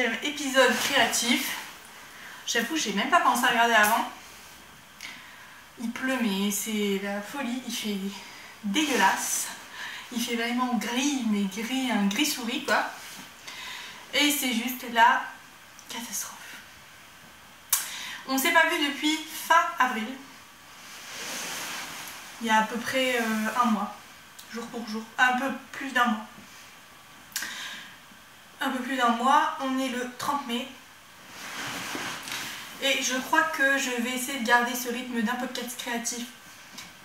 35e épisode créatif. J'avoue, j'ai même pas pensé à regarder avant. Il pleut, mais c'est la folie. Il fait dégueulasse. Il fait vraiment gris, mais gris, un gris souris quoi. Et c'est juste la catastrophe. On s'est pas vu depuis fin avril. Il y a à peu près un mois, jour pour jour, un peu plus d'un mois. Un peu plus d'un mois, on est le 30 mai. Et je crois que je vais essayer de garder ce rythme d'un podcast créatif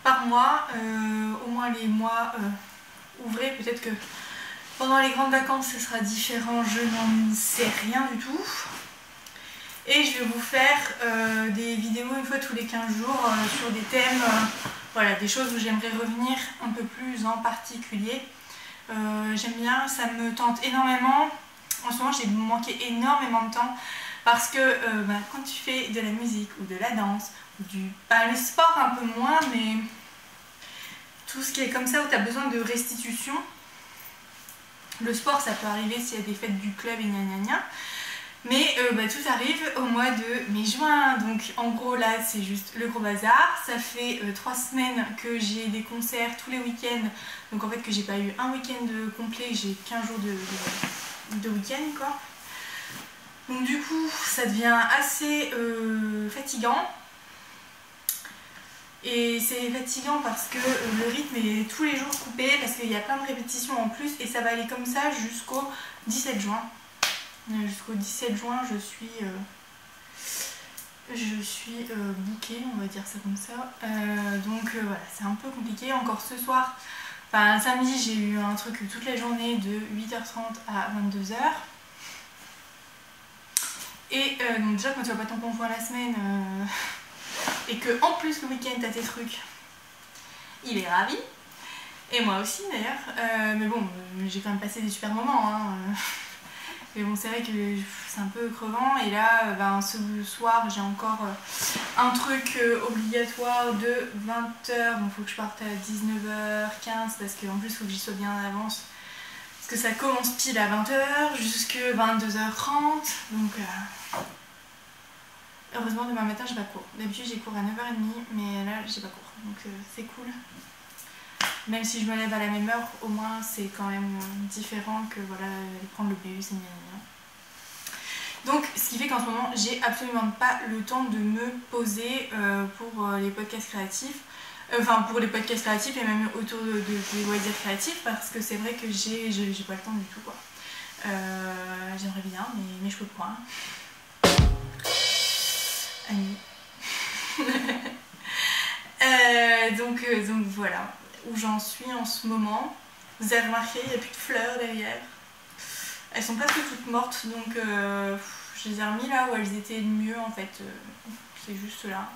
par mois, au moins les mois ouvrés. Peut-être que pendant les grandes vacances ce sera différent, je n'en sais rien du tout. Et je vais vous faire des vidéos une fois tous les 15 jours sur des thèmes, voilà, des choses où j'aimerais revenir un peu plus en particulier. J'aime bien, ça me tente énormément. En ce moment j'ai manqué énormément de temps parce que quand tu fais de la musique ou de la danse, ou le sport un peu moins, mais tout ce qui est comme ça où tu as besoin de restitution, le sport ça peut arriver s'il y a des fêtes du club et gna gna gna. Mais tout arrive au mois de mai-juin, donc en gros là c'est juste le gros bazar. Ça fait 3 semaines que j'ai des concerts tous les week-ends, donc en fait que j'ai pas eu un week-end complet, j'ai 15 jours de week-end quoi. Donc du coup ça devient assez fatigant. Et c'est fatigant parce que le rythme est tous les jours coupé, parce qu'il y a plein de répétitions en plus, et ça va aller comme ça jusqu'au 17 juin. Jusqu'au 17 juin, je suis bookée, on va dire ça comme ça. Donc voilà, c'est un peu compliqué. Encore ce soir, enfin samedi, j'ai eu un truc toute la journée de 8h30 à 22h. Et donc déjà, quand tu vas pas ton conjoint la semaine, et que en plus le week-end t'as tes trucs, il est ravi. Et moi aussi d'ailleurs. Mais bon, j'ai quand même passé des super moments. Hein. Mais bon, c'est vrai que c'est un peu crevant. Et là, ce soir, j'ai encore un truc obligatoire de 20h. Donc, il faut que je parte à 19h15 parce qu'en plus, il faut que j'y sois bien en avance. Parce que ça commence pile à 20h jusqu'à 22h30. Donc, heureusement, demain matin, j'ai pas cours. D'habitude, j'ai cours à 9h30, mais là, j'ai pas cours. Donc, c'est cool. Même si je me lève à la même heure, au moins c'est quand même différent que voilà, aller prendre le bus et gna gna gna. Donc ce qui fait qu'en ce moment j'ai absolument pas le temps de me poser pour les podcasts créatifs. Enfin pour les podcasts créatifs et même autour des loisirs créatifs, parce que c'est vrai que j'ai pas le temps du tout quoi. J'aimerais bien mais je peux pas. Donc voilà où j'en suis en ce moment. Vous avez remarqué, il n'y a plus de fleurs derrière. Elles sont presque toutes mortes, donc je les ai remis là où elles étaient le mieux en fait. C'est juste là.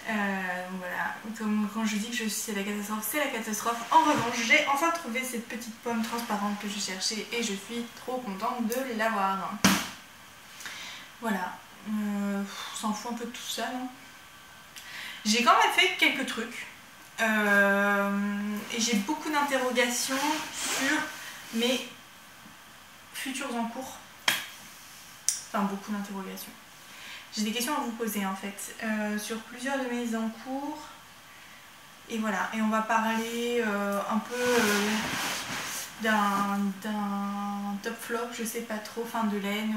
Voilà, comme quand je dis que c'est la catastrophe, c'est la catastrophe. En revanche, j'ai enfin trouvé cette petite pomme transparente que je cherchais et je suis trop contente de l'avoir. Voilà, on s'en fout un peu de tout ça, non? J'ai quand même fait quelques trucs. Et j'ai beaucoup d'interrogations sur mes futurs en cours. Enfin, beaucoup d'interrogations. J'ai des questions à vous poser en fait sur plusieurs de mes en cours. Et voilà, et on va parler un peu d'un top flop, je sais pas trop, fin de laine.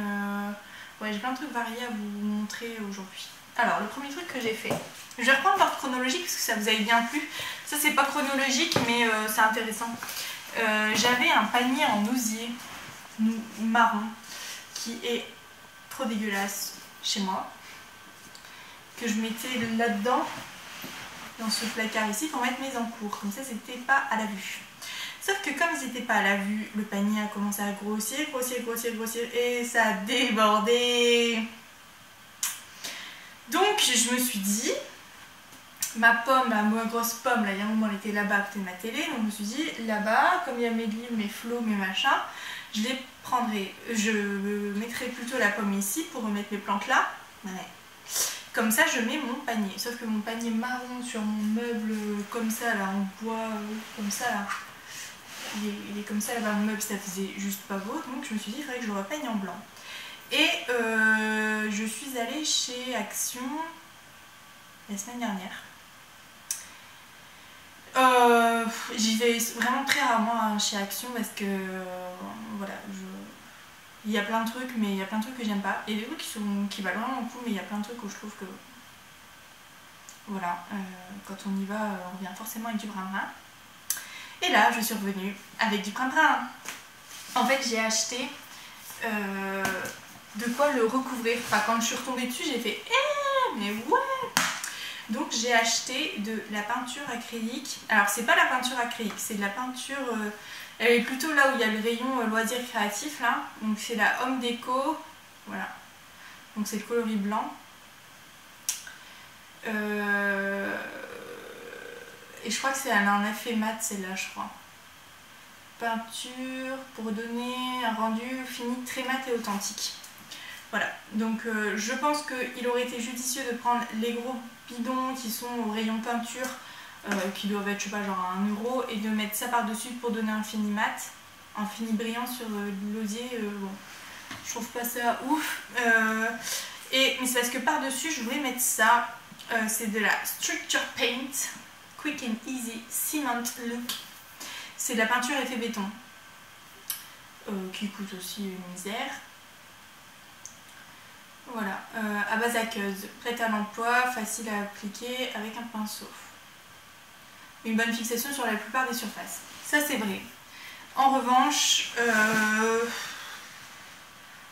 Ouais, j'ai plein de trucs variés à vous montrer aujourd'hui. Alors, le premier truc que j'ai fait, je vais reprendre l'ordre chronologique parce que ça vous avait bien plu. Ça, c'est pas chronologique, mais c'est intéressant. J'avais un panier en osier marron qui est trop dégueulasse chez moi, que je mettais là-dedans, dans ce placard ici, pour mettre mes encours. Comme ça, c'était pas à la vue. Sauf que comme ils n'étaient pas à la vue, le panier a commencé à grossir, et ça a débordé. Donc je me suis dit, ma pomme, ma grosse pomme, là, il y a un moment elle était là-bas à côté de ma télé, donc je me suis dit, là-bas, comme il y a mes livres, mes flots, mes machins, je les prendrai, je mettrai plutôt la pomme ici pour remettre mes plantes là. Ouais. Comme ça je mets mon panier, sauf que mon panier marron sur mon meuble comme ça là, en bois, comme ça là, il est comme ça là-bas, mon meuble ça faisait juste pas beau, donc je me suis dit, il faudrait que je le repeigne en blanc. Et je suis allée chez Action la semaine dernière. J'y vais vraiment très rarement chez Action parce que voilà, il y a plein de trucs, mais il y a plein de trucs que j'aime pas. Et des trucs qui valent vraiment le coup, mais il y a plein de trucs où je trouve que voilà, quand on y va, on revient forcément avec du brin-brin. Et là, je suis revenue avec du brin-brin. En fait, j'ai acheté de quoi le recouvrir. Enfin, quand je suis retombée dessus, j'ai fait mais ouais. Donc j'ai acheté de la peinture acrylique. Alors c'est pas la peinture acrylique, c'est de la peinture... elle est plutôt là où il y a le rayon loisirs créatifs là. Donc c'est la Home Déco. Voilà. Donc c'est le coloris blanc. Et je crois que c'est un effet mat celle-là, je crois. Peinture pour donner un rendu fini très mat et authentique. Voilà, donc je pense qu'il aurait été judicieux de prendre les gros bidons qui sont au rayon peinture, qui doivent être, je sais pas, genre à 1 €, et de mettre ça par-dessus pour donner un fini mat, un fini brillant sur l'osier. Bon, je trouve pas ça ouf. Mais c'est parce que par-dessus, je voulais mettre ça. C'est de la Structure Paint Quick and Easy Cement Look. C'est de la peinture effet béton, qui coûte aussi une misère. Voilà, à base aqueuse, prête à l'emploi, facile à appliquer avec un pinceau. Une bonne fixation sur la plupart des surfaces. Ça c'est vrai. En revanche,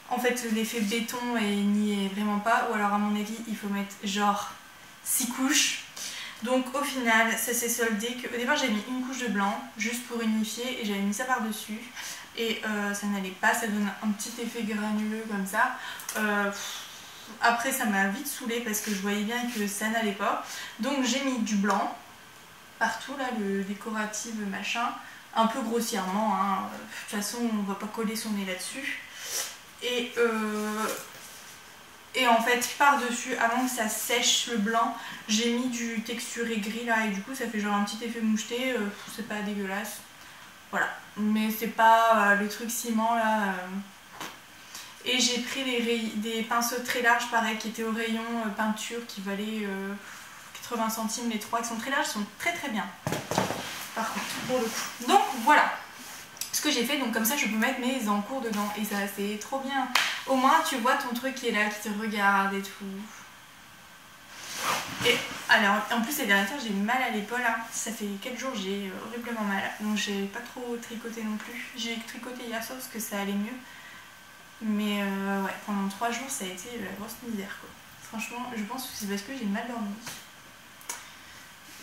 en fait l'effet béton n'y est vraiment pas, ou alors à mon avis il faut mettre genre 6 couches. Donc au final ça s'est soldé que au départ j'avais mis une couche de blanc juste pour unifier et j'avais mis ça par dessus et ça n'allait pas, ça donne un petit effet granuleux comme ça. Après ça m'a vite saoulée parce que je voyais bien que ça n'allait pas, donc j'ai mis du blanc partout là, le décoratif machin, un peu grossièrement hein. De toute façon on va pas coller son nez là-dessus. Et en fait par dessus, avant que ça sèche le blanc, j'ai mis du texturé gris là et du coup ça fait genre un petit effet moucheté. C'est pas dégueulasse, voilà, mais c'est pas le truc ciment là. Et j'ai pris des pinceaux très larges pareil qui étaient au rayon peinture, qui valaient 80 centimes les 3, qui sont très larges, sont très très bien par contre pour le coup. Donc voilà ce que j'ai fait, donc comme ça je peux mettre mes encours dedans et ça c'est trop bien. Au moins tu vois ton truc qui est là, qui te regarde et tout. Et alors en plus ces derniers temps j'ai mal à l'épaule hein. Ça fait 4 jours j'ai horriblement mal, donc j'ai pas trop tricoté non plus. J'ai tricoté hier soir parce que ça allait mieux. Mais ouais, pendant 3 jours ça a été la grosse misère quoi. Franchement je pense que c'est parce que j'ai mal dormi.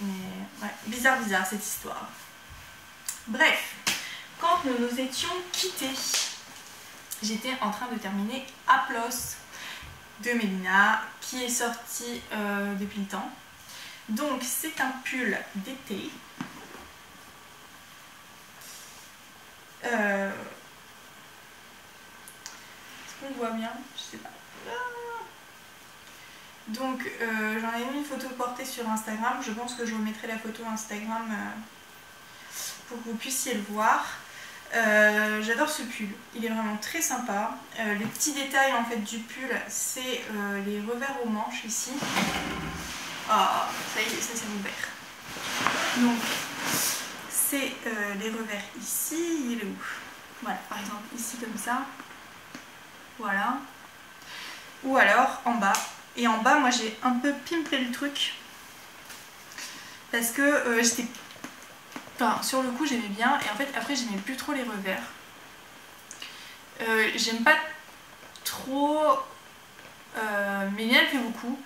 Mais ouais, bizarre cette histoire. Bref, quand nous nous étions quittés, j'étais en train de terminer Aplos de Mélina qui est sorti depuis le temps. Donc c'est un pull d'été. Est-ce qu'on voit bien? Je sais pas. Donc j'en ai mis une photo portée sur Instagram. Je pense que je remettrai la photo Instagram pour que vous puissiez le voir. J'adore ce pull, il est vraiment très sympa. Les petits détails en fait du pull, c'est les revers aux manches ici. Ah, ça y est, ça c'est ouvert. Donc c'est les revers ici, il est où? Voilà, par exemple ici comme ça. Voilà. Ou alors en bas. Et en bas, moi j'ai un peu pimpé le truc. Parce que j'étais... Enfin, sur le coup j'aimais bien et en fait après j'aimais plus trop les revers. J'aime pas trop, mais Lina elle fait beaucoup.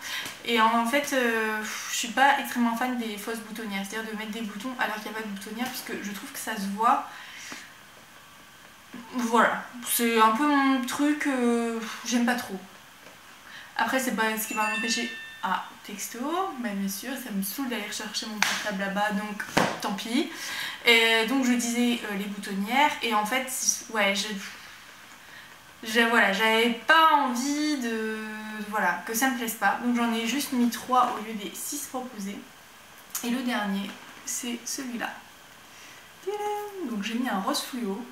Et en fait je suis pas extrêmement fan des fausses boutonnières, c'est-à-dire de mettre des boutons alors qu'il n'y a pas de boutonnière, puisque je trouve que ça se voit. Voilà, c'est un peu mon truc, j'aime pas trop. Après c'est pas ce qui va m'empêcher... Ah, texto, bah bien sûr, ça me saoule d'aller chercher mon portable là-bas, donc tant pis. Et donc je disais les boutonnières, et en fait, ouais, voilà, j'avais pas envie de... Voilà, que ça me plaise pas. Donc j'en ai juste mis 3 au lieu des 6 proposés. Et le dernier, c'est celui-là. Donc j'ai mis un rose fluo.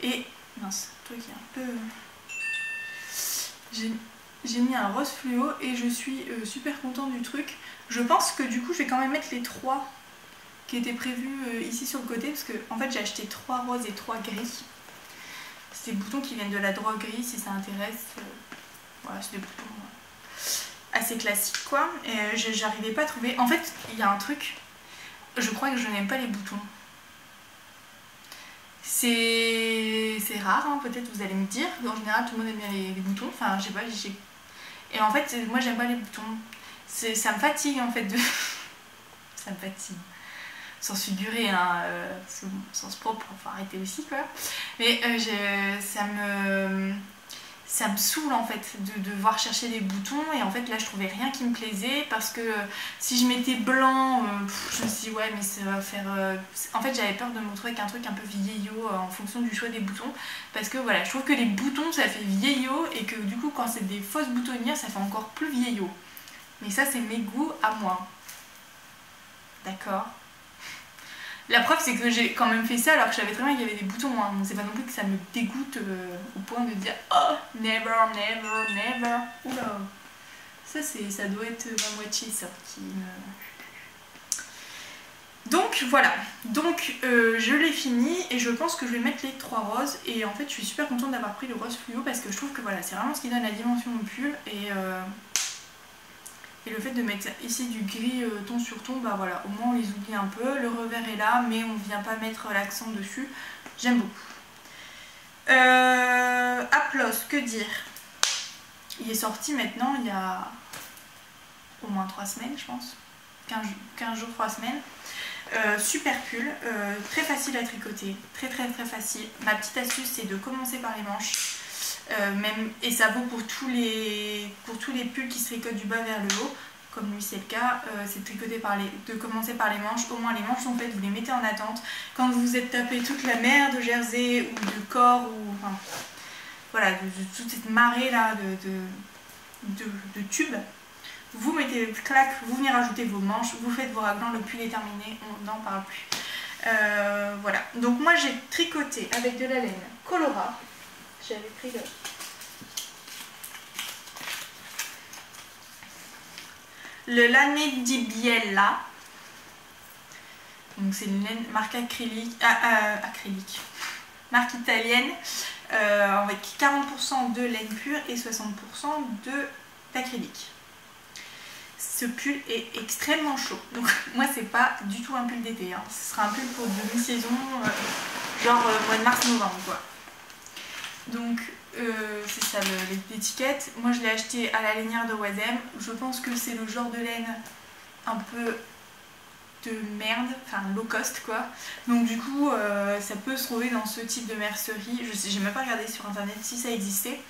Et, mince, le truc est un peu... j'ai mis un rose fluo et je suis super contente du truc. Je pense que du coup je vais quand même mettre les 3 qui étaient prévus ici sur le côté, parce que en fait j'ai acheté 3 roses et 3 gris. C'est des boutons qui viennent de la droguerie si ça intéresse. Voilà, c'est des boutons assez classiques quoi. Et j'arrivais pas à trouver. En fait, il y a un truc, je crois que je n'aime pas les boutons. C'est rare, hein, peut-être vous allez me dire. En général, tout le monde aime bien les boutons. Enfin, je sais pas, et en fait, moi j'aime pas les boutons. Ça me fatigue en fait de. Ça me fatigue. Sans figurer, hein, sens propre, faut arrêter aussi quoi. Mais ça me saoule en fait de devoir chercher des boutons, et en fait là je trouvais rien qui me plaisait, parce que si je mettais blanc, je me suis dit ouais mais ça va faire... En fait j'avais peur de me retrouver avec un truc un peu vieillot en fonction du choix des boutons, parce que voilà, je trouve que les boutons ça fait vieillot, et que du coup quand c'est des fausses boutonnières ça fait encore plus vieillot. Mais ça c'est mes goûts à moi. D'accord. La preuve c'est que j'ai quand même fait ça alors que je savais très bien qu'il y avait des boutons, hein. Donc c'est pas non plus que ça me dégoûte au point de dire oh never, never, never. Oula, ça doit être ma moitié ça qui me... Donc voilà, donc je l'ai fini et je pense que je vais mettre les 3 roses, et en fait je suis super contente d'avoir pris le rose fluo parce que je trouve que voilà, c'est vraiment ce qui donne la dimension au pull, et le fait de mettre ici du gris ton sur ton, bah voilà, au moins on les oublie un peu. Le revers est là, mais on vient pas mettre l'accent dessus. J'aime beaucoup. Aplos, que dire? Il est sorti maintenant il y a au moins 3 semaines, je pense. 15 jours, 3 semaines. Super pull, très facile à tricoter, très facile. Ma petite astuce c'est de commencer par les manches. Et ça vaut pour tous les pulls qui se tricotent du bas vers le haut, comme lui c'est le cas, c'est de commencer par les manches. Au moins les manches sont faites, vous les mettez en attente. Quand vous vous êtes tapé toute la mer de jersey ou de corps, ou enfin voilà, de toute cette marée là de tubes, vous mettez le clac, vous venez rajouter vos manches, vous faites vos raglans, le pull est terminé, on n'en parle plus. Voilà, donc moi j'ai tricoté avec de la laine Colora. J'avais pris le Lane di Biella. Donc c'est une laine marque acrylique, marque italienne, avec 40% de laine pure et 60% d'acrylique. Ce pull est extrêmement chaud, donc moi c'est pas du tout un pull d'été, hein. Ce sera un pull pour demi-saison, genre mois de mars-novembre quoi. Donc c'est ça l'étiquette. Moi je l'ai acheté à la lainière de Oisem. Je pense que c'est le genre de laine un peu de merde, enfin low cost quoi. Donc du coup ça peut se trouver dans ce type de mercerie. J'ai même pas regardé sur internet si ça existait.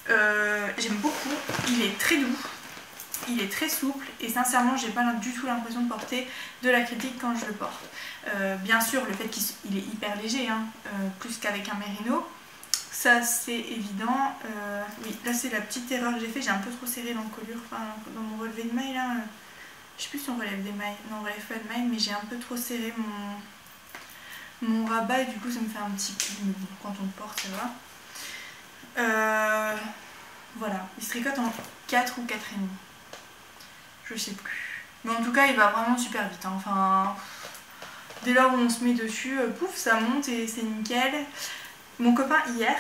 J'aime beaucoup, il est très doux, il est très souple, et sincèrement j'ai pas du tout l'impression de porter de l'acrylique quand je le porte. Bien sûr le fait qu'il est hyper léger, hein, plus qu'avec un mérino. Ça c'est évident. Oui, là c'est la petite erreur que j'ai fait, j'ai un peu trop serré l'encolure, enfin dans mon relevé de maille là, je sais plus si on relève des mailles, non on relève pas de mailles, mais j'ai un peu trop serré mon rabat, et du coup ça me fait un petit coup, mais bon, quand on le porte ça va. Voilà, il se tricote en 4 ou 4,5, je sais plus. Mais en tout cas il va vraiment super vite, hein. Enfin dès lors où on se met dessus, pouf ça monte et c'est nickel. Mon copain hier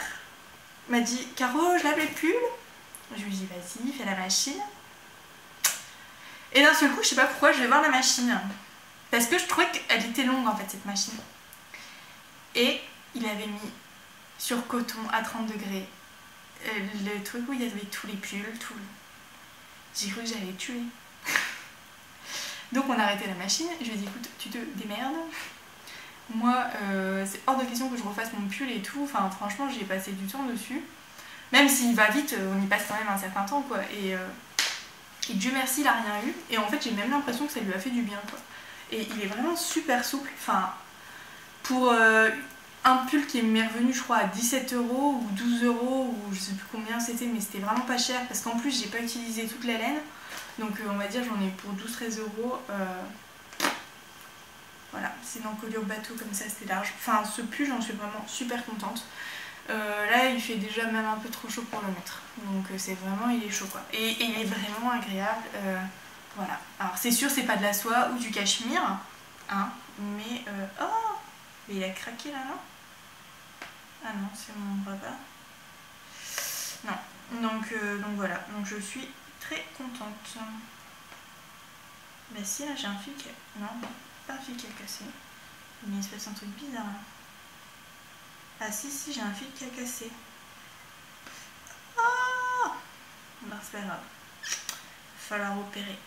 m'a dit Caro, je lave les pulls. Je lui dis vas-y, fais la machine. Et d'un seul coup, je sais pas pourquoi, je vais voir la machine. Parce que je trouvais qu'elle était longue en fait cette machine. Et il avait mis sur coton à 30 degrés le truc où il y avait tous les pulls, tout. J'ai cru que j'allais tuer. Donc on a arrêté la machine. Je lui ai dit écoute, tu te démerdes. Moi, c'est hors de question que je refasse mon pull et tout. Enfin, franchement, j'y ai passé du temps dessus. Même s'il va vite, on y passe quand même un certain temps, quoi. Et Dieu merci, il a rien eu. Et en fait, j'ai même l'impression que ça lui a fait du bien, quoi. Et il est vraiment super souple. Enfin, pour un pull qui m'est revenu, je crois, à 17 € ou 12 €, ou je sais plus combien c'était, mais c'était vraiment pas cher. Parce qu'en plus, j'ai pas utilisé toute la laine. Donc, on va dire, j'en ai pour 12-13 €. Voilà, c'est une encolure bateau comme ça, c'était large. Enfin, ce pull, j'en suis vraiment super contente. Là il fait déjà même un peu trop chaud pour le mettre, donc c'est vraiment, il est chaud quoi, et il est vraiment agréable. Voilà, alors c'est sûr c'est pas de la soie ou du cachemire, hein, mais oh, mais il a craqué là, non? Ah non, c'est mon papa. Non, donc voilà, donc je suis très contente. Bah si, là j'ai un fil qui a... Non, pas un fil qui a cassé, mais il se passe un truc bizarre là. Ah si, j'ai un fil qui a cassé. Oh, bah c'est pas grave, il va falloir opérer.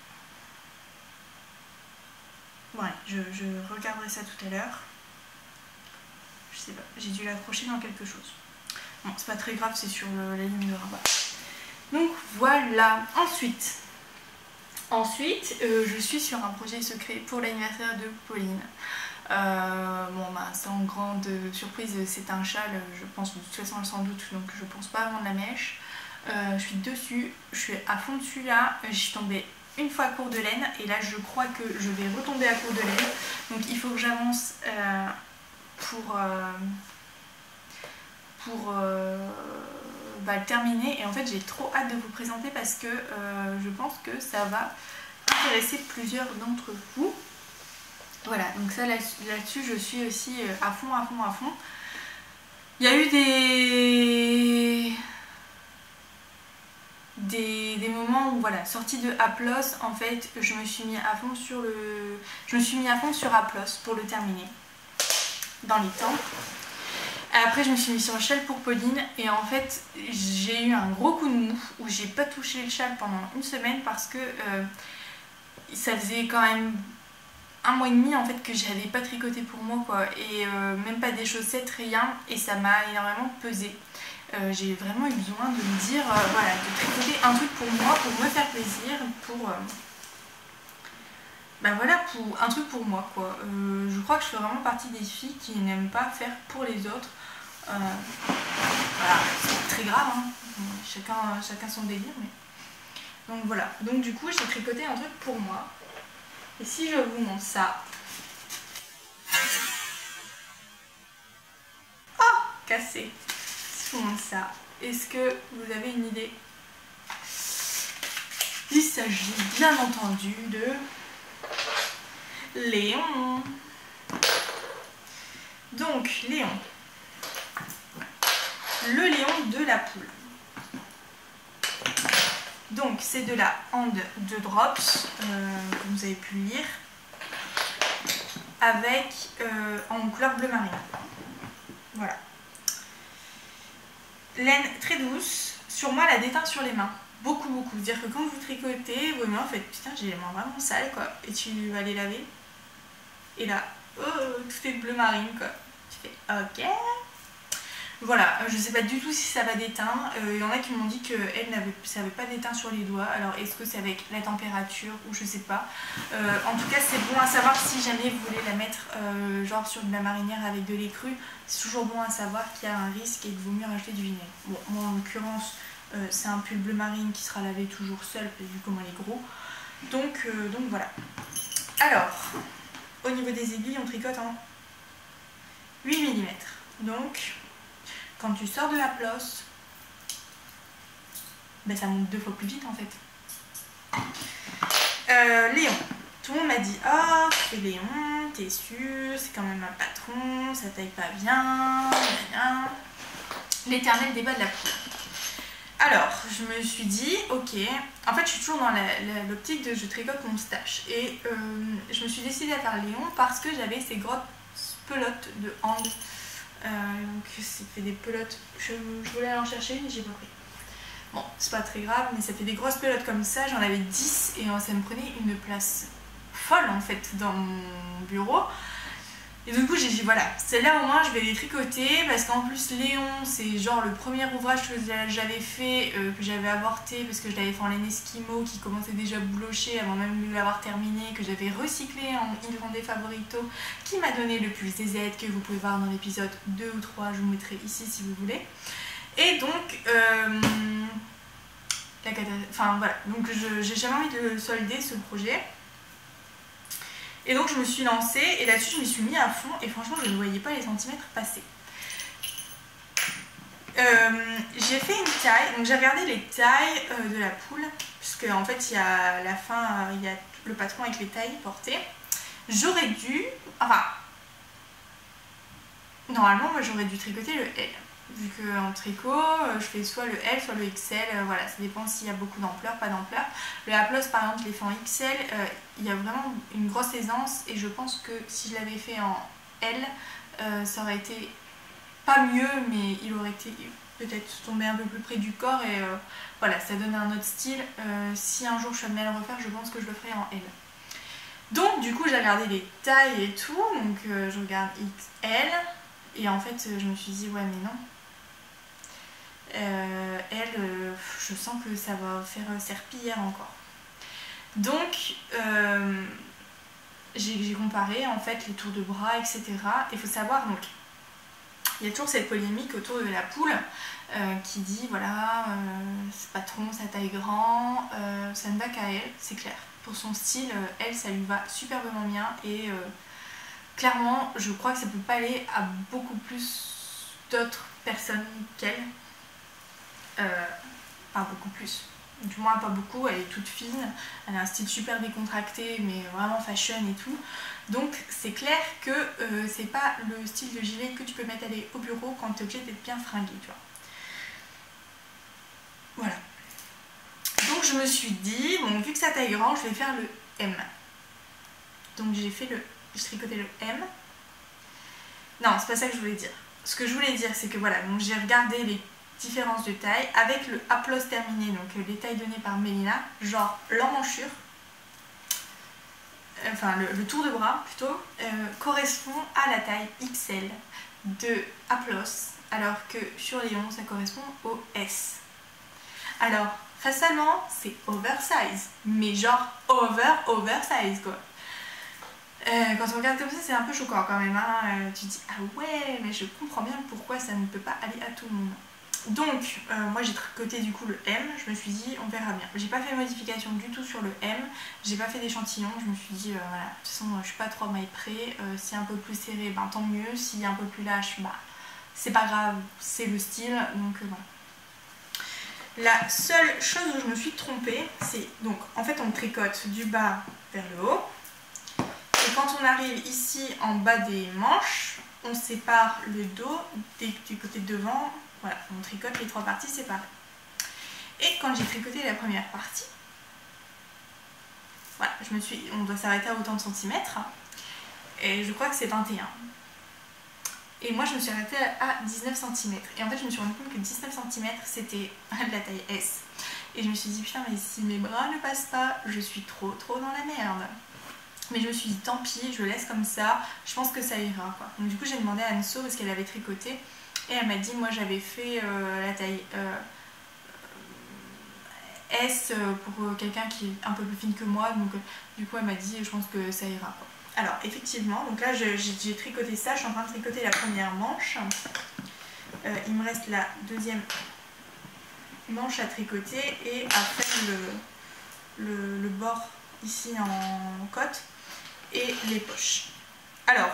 Ouais, je regarderai ça tout à l'heure. Je sais pas, j'ai dû l'accrocher dans quelque chose. Bon, c'est pas très grave, c'est sur la ligne de rabat. Donc voilà. Ensuite, je suis sur un projet secret pour l'anniversaire de Pauline. Bon bah sans grande surprise, c'est un châle, je pense de toute façon sans doute, donc je pense pas vendre la mèche. Je suis dessus, je suis à fond dessus là, je suis tombée une fois à court de laine et là je crois que je vais retomber à court de laine, donc il faut que j'avance pour le terminer, et en fait j'ai trop hâte de vous présenter parce que je pense que ça va intéresser plusieurs d'entre vous. Voilà, donc ça là-dessus je suis aussi à fond. Il y a eu des moments où voilà, sortie de Aplos, en fait je me suis mis à fond sur Aplos pour le terminer dans les temps. Après je me suis mis sur le châle pour Pauline et en fait j'ai eu un gros coup de mou où j'ai pas touché le châle pendant une semaine parce que ça faisait quand même 1 mois et demi en fait que j'avais pas tricoté pour moi quoi, et même pas des chaussettes, rien, et ça m'a énormément pesé. J'ai vraiment eu besoin de me dire voilà, de tricoter un truc pour moi, pour me faire plaisir, pour ben voilà, pour un truc pour moi quoi. Je crois que je fais vraiment partie des filles qui n'aiment pas faire pour les autres. Voilà, c'est très grave, hein. Chacun son délire, mais donc voilà. Donc du coup j'ai tricoté un truc pour moi. Et si je vous montre ça, oh, cassé. Si je vous montre ça, est-ce que vous avez une idée? Il s'agit bien entendu de Léon. Donc Léon, le Léon de la poule. Donc c'est de la hand de drops, comme vous avez pu le lire, avec en couleur bleu marine. Voilà. Laine très douce. Sur moi, elle a déteint sur les mains. Beaucoup. C'est-à-dire que quand vous tricotez, vos mains, en fait, putain, j'ai les mains vraiment sales, quoi. Et tu vas les laver. Et là, oh, tout est bleu marine, quoi. Tu fais ok. Voilà, je sais pas du tout si ça va déteindre. Il y en a qui m'ont dit que ça n'avait pas déteint sur les doigts. Alors est-ce que c'est avec la température ou je sais pas. En tout cas c'est bon à savoir si jamais vous voulez la mettre genre sur de la marinière avec de lait cru. C'est toujours bon à savoir qu'il y a un risque et qu'il vaut mieux rajouter du vinaigre. Bon, moi en l'occurrence c'est un pull bleu marine qui sera lavé toujours seul vu comment il est gros. Donc voilà. Alors, au niveau des aiguilles on tricote en 8 mm. Donc quand tu sors de la plosse, ben ça monte 2 fois plus vite en fait. Léon, tout le monde m'a dit ah c'est Léon, t'es sûr, c'est quand même un patron, ça taille pas bien, rien. L'éternel débat de la poule. Alors je me suis dit ok, en fait je suis toujours dans l'optique de je tricote mon stache, et je me suis décidée à faire Léon parce que j'avais ces grosses pelotes de hand. Donc ça fait des pelotes, je voulais aller en chercher une et j'ai pas pris. Bon, c'est pas très grave, mais ça fait des grosses pelotes comme ça, j'en avais 10 et ça me prenait une place folle en fait dans mon bureau. Et du coup j'ai dit voilà, celle-là au moins je vais les tricoter parce qu'en plus Léon c'est genre le premier ouvrage que j'avais fait, que j'avais avorté parce que je l'avais fait en laine esquimau qui commençait déjà à boulocher avant même de l'avoir terminé, que j'avais recyclé en Il Grande Favorito qui m'a donné le pull ZZ que vous pouvez voir dans l'épisode 2 ou 3, je vous mettrai ici si vous voulez. Et donc enfin voilà, donc j'ai jamais envie de solder ce projet. Et donc je me suis lancée et là-dessus je me suis mis à fond et franchement je ne voyais pas les centimètres passer. j'ai fait une taille, donc j'ai regardé les tailles de la poule, puisque en fait il y a à la fin, il y a le patron avec les tailles portées. J'aurais dû, enfin, normalement moi j'aurais dû tricoter le L, vu qu'en tricot je fais soit le L soit le XL, voilà, ça dépend s'il y a beaucoup d'ampleur, pas d'ampleur. Le A+, par exemple, je l'ai fait en XL, il y a vraiment une grosse aisance, et je pense que si je l'avais fait en L, ça aurait été pas mieux, mais il aurait été peut-être tombé un peu plus près du corps, et voilà, ça donne un autre style. Si un jour je suis amenée à le refaire, je pense que je le ferai en L. Donc du coup j'ai regardé les tailles et tout, donc je regarde XL, et en fait je me suis dit ouais mais non, L, je sens que ça va faire serpillière encore. Donc j'ai comparé en fait les tours de bras, etc. Il faut savoir, donc il y a toujours cette polémique autour de la poule qui dit voilà, patron, sa taille grand, ça ne va qu'à elle, c'est clair. Pour son style, elle, ça lui va superbement bien, et clairement, je crois que ça peut pas aller à beaucoup plus d'autres personnes qu'elle. Pas beaucoup plus. Du moins pas beaucoup, elle est toute fine, elle a un style super décontracté mais vraiment fashion et tout. Donc c'est clair que c'est pas le style de gilet que tu peux mettre aller au bureau quand tu es obligé d'être bien fringué, tu vois. Voilà. Donc je me suis dit, bon vu que ça taille grand, je vais faire le M. Donc j'ai tricoté le M. Non, c'est pas ça que je voulais dire. Ce que je voulais dire, c'est que voilà, donc j'ai regardé les différences de taille avec le A+ terminé, donc les tailles données par Mélina, genre l'emmanchure, enfin le tour de bras plutôt, correspond à la taille XL de A+, alors que sur les 11 ça correspond au S. Alors facialement c'est oversize, mais genre oversize quoi. Quand on regarde comme ça, c'est un peu choquant quand même, hein. Tu te dis ah ouais, mais je comprends bien pourquoi ça ne peut pas aller à tout le monde. Donc moi j'ai tricoté du coup le M, je me suis dit on verra bien. J'ai pas fait de modification du tout sur le M, j'ai pas fait d'échantillon, je me suis dit voilà, de toute façon je suis pas trop maille près, si un peu plus serré ben tant mieux, si un peu plus lâche bah c'est pas grave, c'est le style, donc voilà. La seule chose où je me suis trompée, c'est donc en fait on tricote du bas vers le haut, et quand on arrive ici en bas des manches, on sépare le dos du côté de devant. Voilà, on tricote les trois parties séparées. Et quand j'ai tricoté la première partie, voilà, on doit s'arrêter à autant de centimètres, et je crois que c'est 21. Et moi je me suis arrêtée à 19 cm. Et en fait je me suis rendu compte que 19 cm c'était la taille S. Et je me suis dit putain mais si mes bras ne passent pas, je suis trop dans la merde. Mais je me suis dit tant pis, je le laisse comme ça, je pense que ça ira quoi. Donc du coup j'ai demandé à Anso parce qu'elle avait tricoté. Et elle m'a dit, moi j'avais fait la taille S pour quelqu'un qui est un peu plus fine que moi, donc du coup elle m'a dit, je pense que ça ira quoi. Alors effectivement, donc là j'ai tricoté ça, je suis en train de tricoter la première manche. Il me reste la deuxième manche à tricoter et à faire le bord ici en côte et les poches. Alors,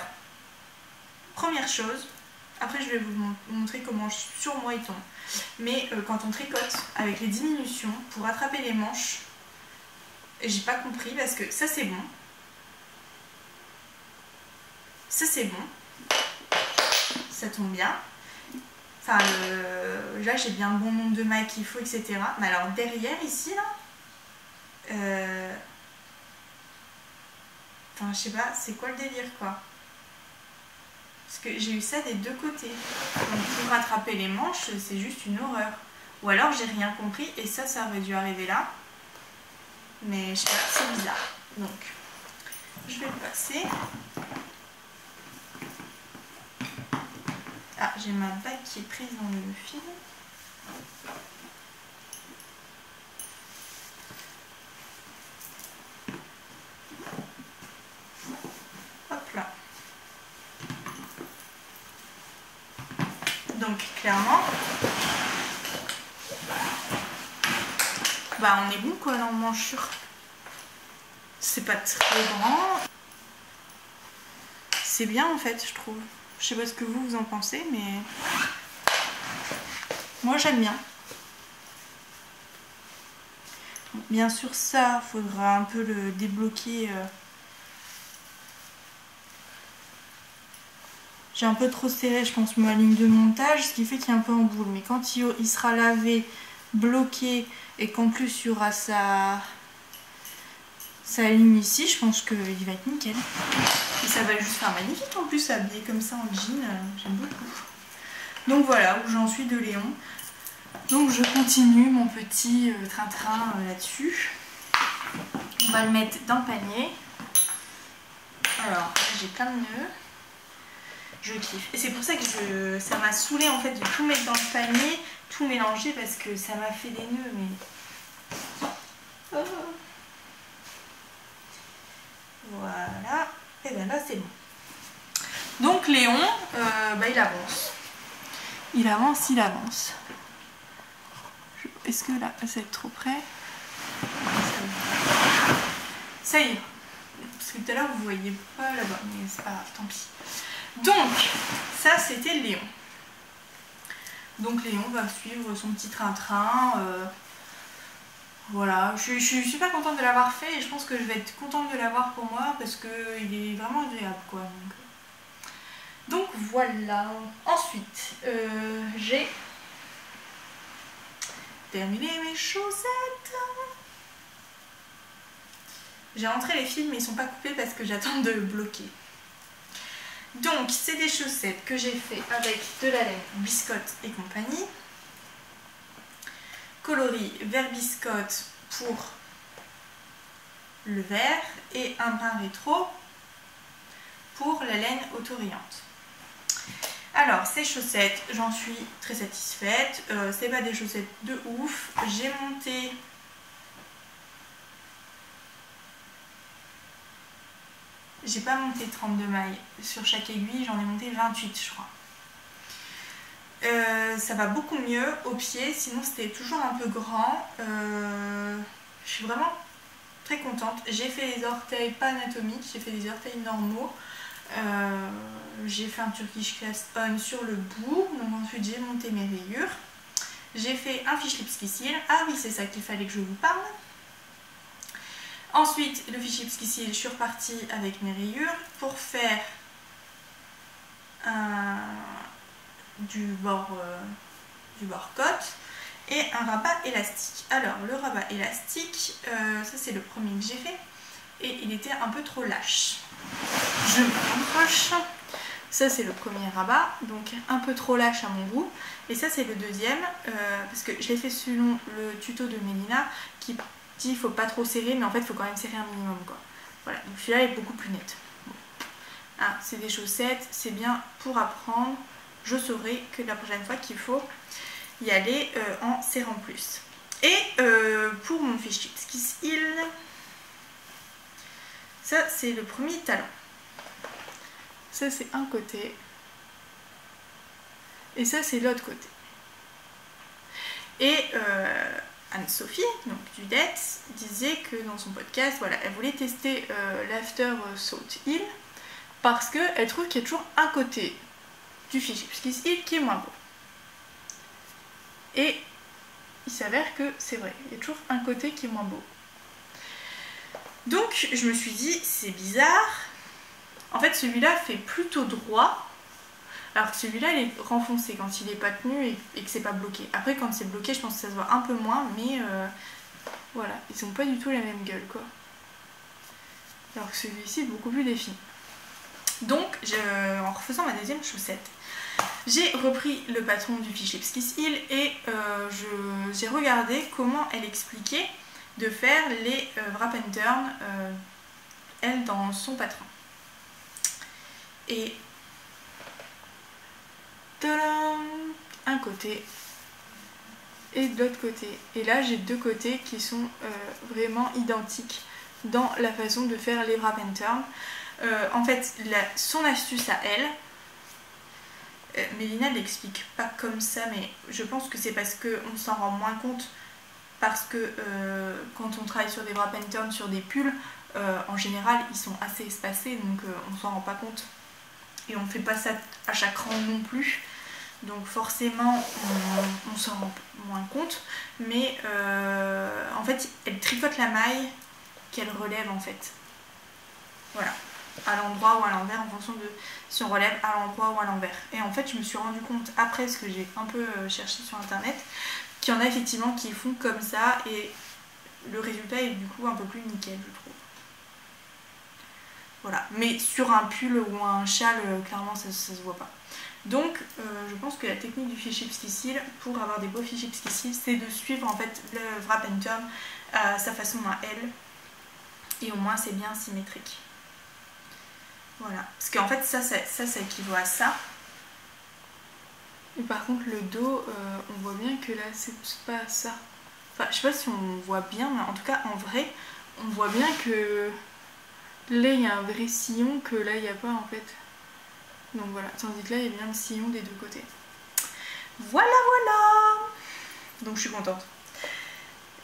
première chose, après je vais vous montrer comment sur moi ils tombent. Mais quand on tricote avec les diminutions pour attraper les manches, j'ai pas compris parce que ça c'est bon. Ça c'est bon. Ça tombe bien. Enfin là j'ai bien le bon nombre de mailles qu'il faut, etc. Mais alors derrière ici là, enfin je sais pas, c'est quoi le délire quoi. Parce que j'ai eu ça des deux côtés. Donc pour rattraper les manches, c'est juste une horreur. Ou alors j'ai rien compris et ça aurait dû arriver là. Mais je sais pas, c'est bizarre. Donc je vais le passer. Ah, j'ai ma bague qui est prise dans le fil. Hop là. Donc clairement, bah on est bon quoi dans le manchure. C'est pas très grand. C'est bien en fait je trouve. Je sais pas ce que vous en pensez mais... Moi j'aime bien. Bien sûr ça, faudra un peu le débloquer. J'ai un peu trop serré, je pense, ma ligne de montage, ce qui fait qu'il est un peu en boule. Mais quand il sera lavé, bloqué, et qu'en plus il y aura sa ligne ici, je pense qu'il va être nickel. Et ça va juste faire magnifique en plus, habillé comme ça en jean, j'aime beaucoup. Donc voilà où j'en suis de Léon. Donc je continue mon petit train-train là-dessus. On va le mettre dans le panier. Alors j'ai plein de nœuds. Je kiffe. Et c'est pour ça que ça m'a saoulé en fait de tout mettre dans le panier, tout mélanger parce que ça m'a fait des nœuds mais... Oh. Voilà. Et bien là c'est bon. Donc Léon, il avance. Il avance. Est-ce que là, ça va être trop près? Ça y est. Parce que tout à l'heure vous voyez pas là-bas, mais c'est pas grave, tant pis. Donc, ça c'était Léon. Donc Léon va suivre son petit train-train. Voilà, je suis super contente de l'avoir fait et je pense que je vais être contente de l'avoir pour moi parce qu'il est vraiment agréable quoi. Donc voilà. Ensuite, j'ai terminé mes chaussettes. J'ai rentré les fils mais ils sont pas coupés parce que j'attends de bloquer. Donc c'est des chaussettes que j'ai fait avec de la laine biscotte et compagnie. Coloris vert biscotte pour le vert et un brun rétro pour la laine autorayante. Alors ces chaussettes, j'en suis très satisfaite. C'est pas des chaussettes de ouf. J'ai monté j'ai pas monté 32 mailles sur chaque aiguille, j'en ai monté 28 je crois. Ça va beaucoup mieux au pied, sinon c'était toujours un peu grand. Je suis vraiment très contente. J'ai fait les orteils pas anatomiques, j'ai fait des orteils normaux. J'ai fait un Turkish clasp on sur le bout, donc ensuite j'ai monté mes rayures. J'ai fait un fish lips kissil. Ah oui, c'est ça qu'il fallait que je vous parle. Ensuite, le fish lips kissil, je suis repartie avec mes rayures pour faire du bord côte et un rabat élastique. Alors, le rabat élastique, ça c'est le premier que j'ai fait et il était un peu trop lâche. Je me rapproche. Ça c'est le premier rabat, donc un peu trop lâche à mon goût. Et ça c'est le deuxième, parce que je l'ai fait selon le tuto de Mélina qui dit qu'il faut pas trop serrer, mais en fait il faut quand même serrer un minimum quoi. Voilà, donc celui-là est beaucoup plus net. Bon. Ah, c'est des chaussettes, c'est bien pour apprendre. Je saurai que la prochaine fois qu'il faut y aller en serrant plus. Et pour mon fish lips kissil, ça c'est le premier talon. Ça c'est un côté et ça c'est l'autre côté. Et Anne-Sophie, donc du Det, disait que dans son podcast, voilà, elle voulait tester l'After Salt Heel parce qu'elle trouve qu'il y a toujours un côté du fish lips kissil qui est moins beau. Et il s'avère que c'est vrai, il y a toujours un côté qui est moins beau. Donc je me suis dit, c'est bizarre. En fait celui-là fait plutôt droit, alors que celui-là il est renfoncé quand il n'est pas tenu et que c'est pas bloqué. Après quand c'est bloqué je pense que ça se voit un peu moins, mais voilà, ils sont pas du tout la même gueule quoi. Alors que celui-ci est beaucoup plus défini. Donc en refaisant ma deuxième chaussette, j'ai repris le patron du fish lips kissil et j'ai regardé comment elle expliquait de faire les wrap and turn elle dans son patron. Et tadam, un côté et de l'autre côté. Et là j'ai deux côtés qui sont vraiment identiques dans la façon de faire les wrap and turn. En fait son astuce à elle, Mélina ne l'explique pas comme ça, mais je pense que c'est parce qu'on s'en rend moins compte parce que quand on travaille sur des wrap and turn sur des pulls, en général ils sont assez espacés donc on s'en rend pas compte. Et on ne fait pas ça à chaque rang non plus. donc forcément on s'en rend moins compte, mais en fait elle tricote la maille qu'elle relève en fait. Voilà, à l'endroit ou à l'envers en fonction de si on relève à l'endroit ou à l'envers. Et en fait je me suis rendu compte après, parce que j'ai un peu cherché sur internet, qu'il y en a effectivement qui font comme ça et le résultat est du coup un peu plus nickel, je trouve. Voilà, mais sur un pull ou un châle, clairement ça se voit pas. Donc je pense que la technique du fichier Pskissil pour avoir des beaux fichiers Pskissil, c'est de suivre en fait le wrap and turn à sa façon à elle, et au moins c'est bien symétrique. Voilà, parce qu'en fait ça équivaut à ça. Et par contre le dos, on voit bien que là c'est pas ça. Enfin je sais pas si on voit bien, mais en tout cas en vrai on voit bien que là il y a un vrai sillon que là il n'y a pas en fait. Donc voilà, tandis que là il y a bien le sillon des deux côtés. Voilà voilà. Donc je suis contente.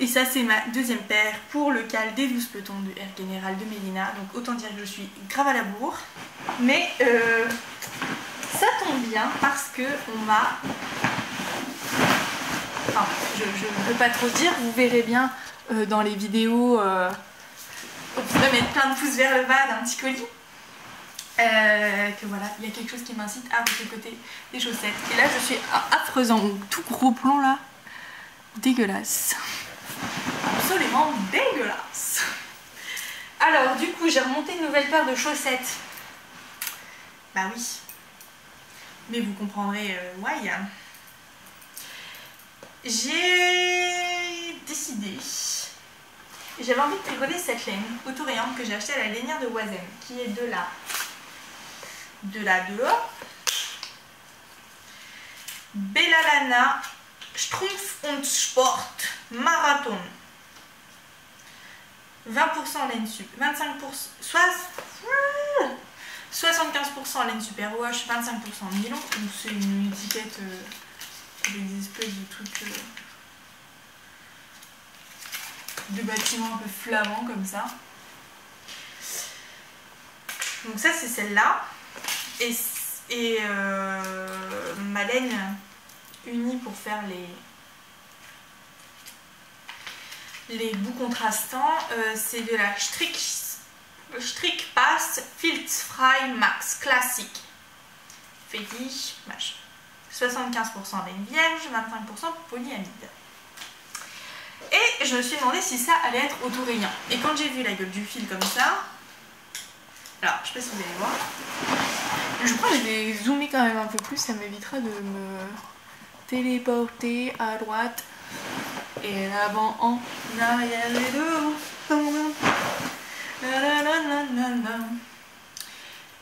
Et ça c'est ma deuxième paire pour le cal des 12 pelotons de Air General de Mélina. Donc autant dire que je suis grave à la bourre. Mais ça tombe bien parce que on m'a... Enfin, je ne peux pas trop dire, vous verrez bien dans les vidéos. On pourrait mettre plein de pouces vers le bas d'un petit colis. Que voilà, il y a quelque chose qui m'incite à côté des chaussettes. Et là je suis affreuse en tout gros plan là. Dégueulasse. Absolument dégueulasse. Alors du coup j'ai remonté une nouvelle paire de chaussettes. Bah oui. Mais vous comprendrez why. J'ai décidé. J'avais envie de tricoter cette laine autorayante que j'ai achetée à la lainière de Oisem, qui est de là Bella Lana Strumpf und Sport Marathon. 20% laine sup, 25%, 75% laine super wash, 25% nylon. Donc c'est une étiquette avec des espèces de trucs de bâtiments un peu flamands comme ça. Donc ça c'est celle-là. Et ma laine unie pour faire les bouts contrastants, c'est de la Strickpass Filzfrei Max Classique. Fétiche, machin. 75% laine vierge, 25% polyamide. Et je me suis demandé si ça allait être autorayant. Et quand j'ai vu la gueule du fil comme ça, alors je sais pas si vous allez voir, je crois que je vais zoomer quand même un peu plus, ça m'évitera de me téléporter à droite et l'avant en arrière et devant.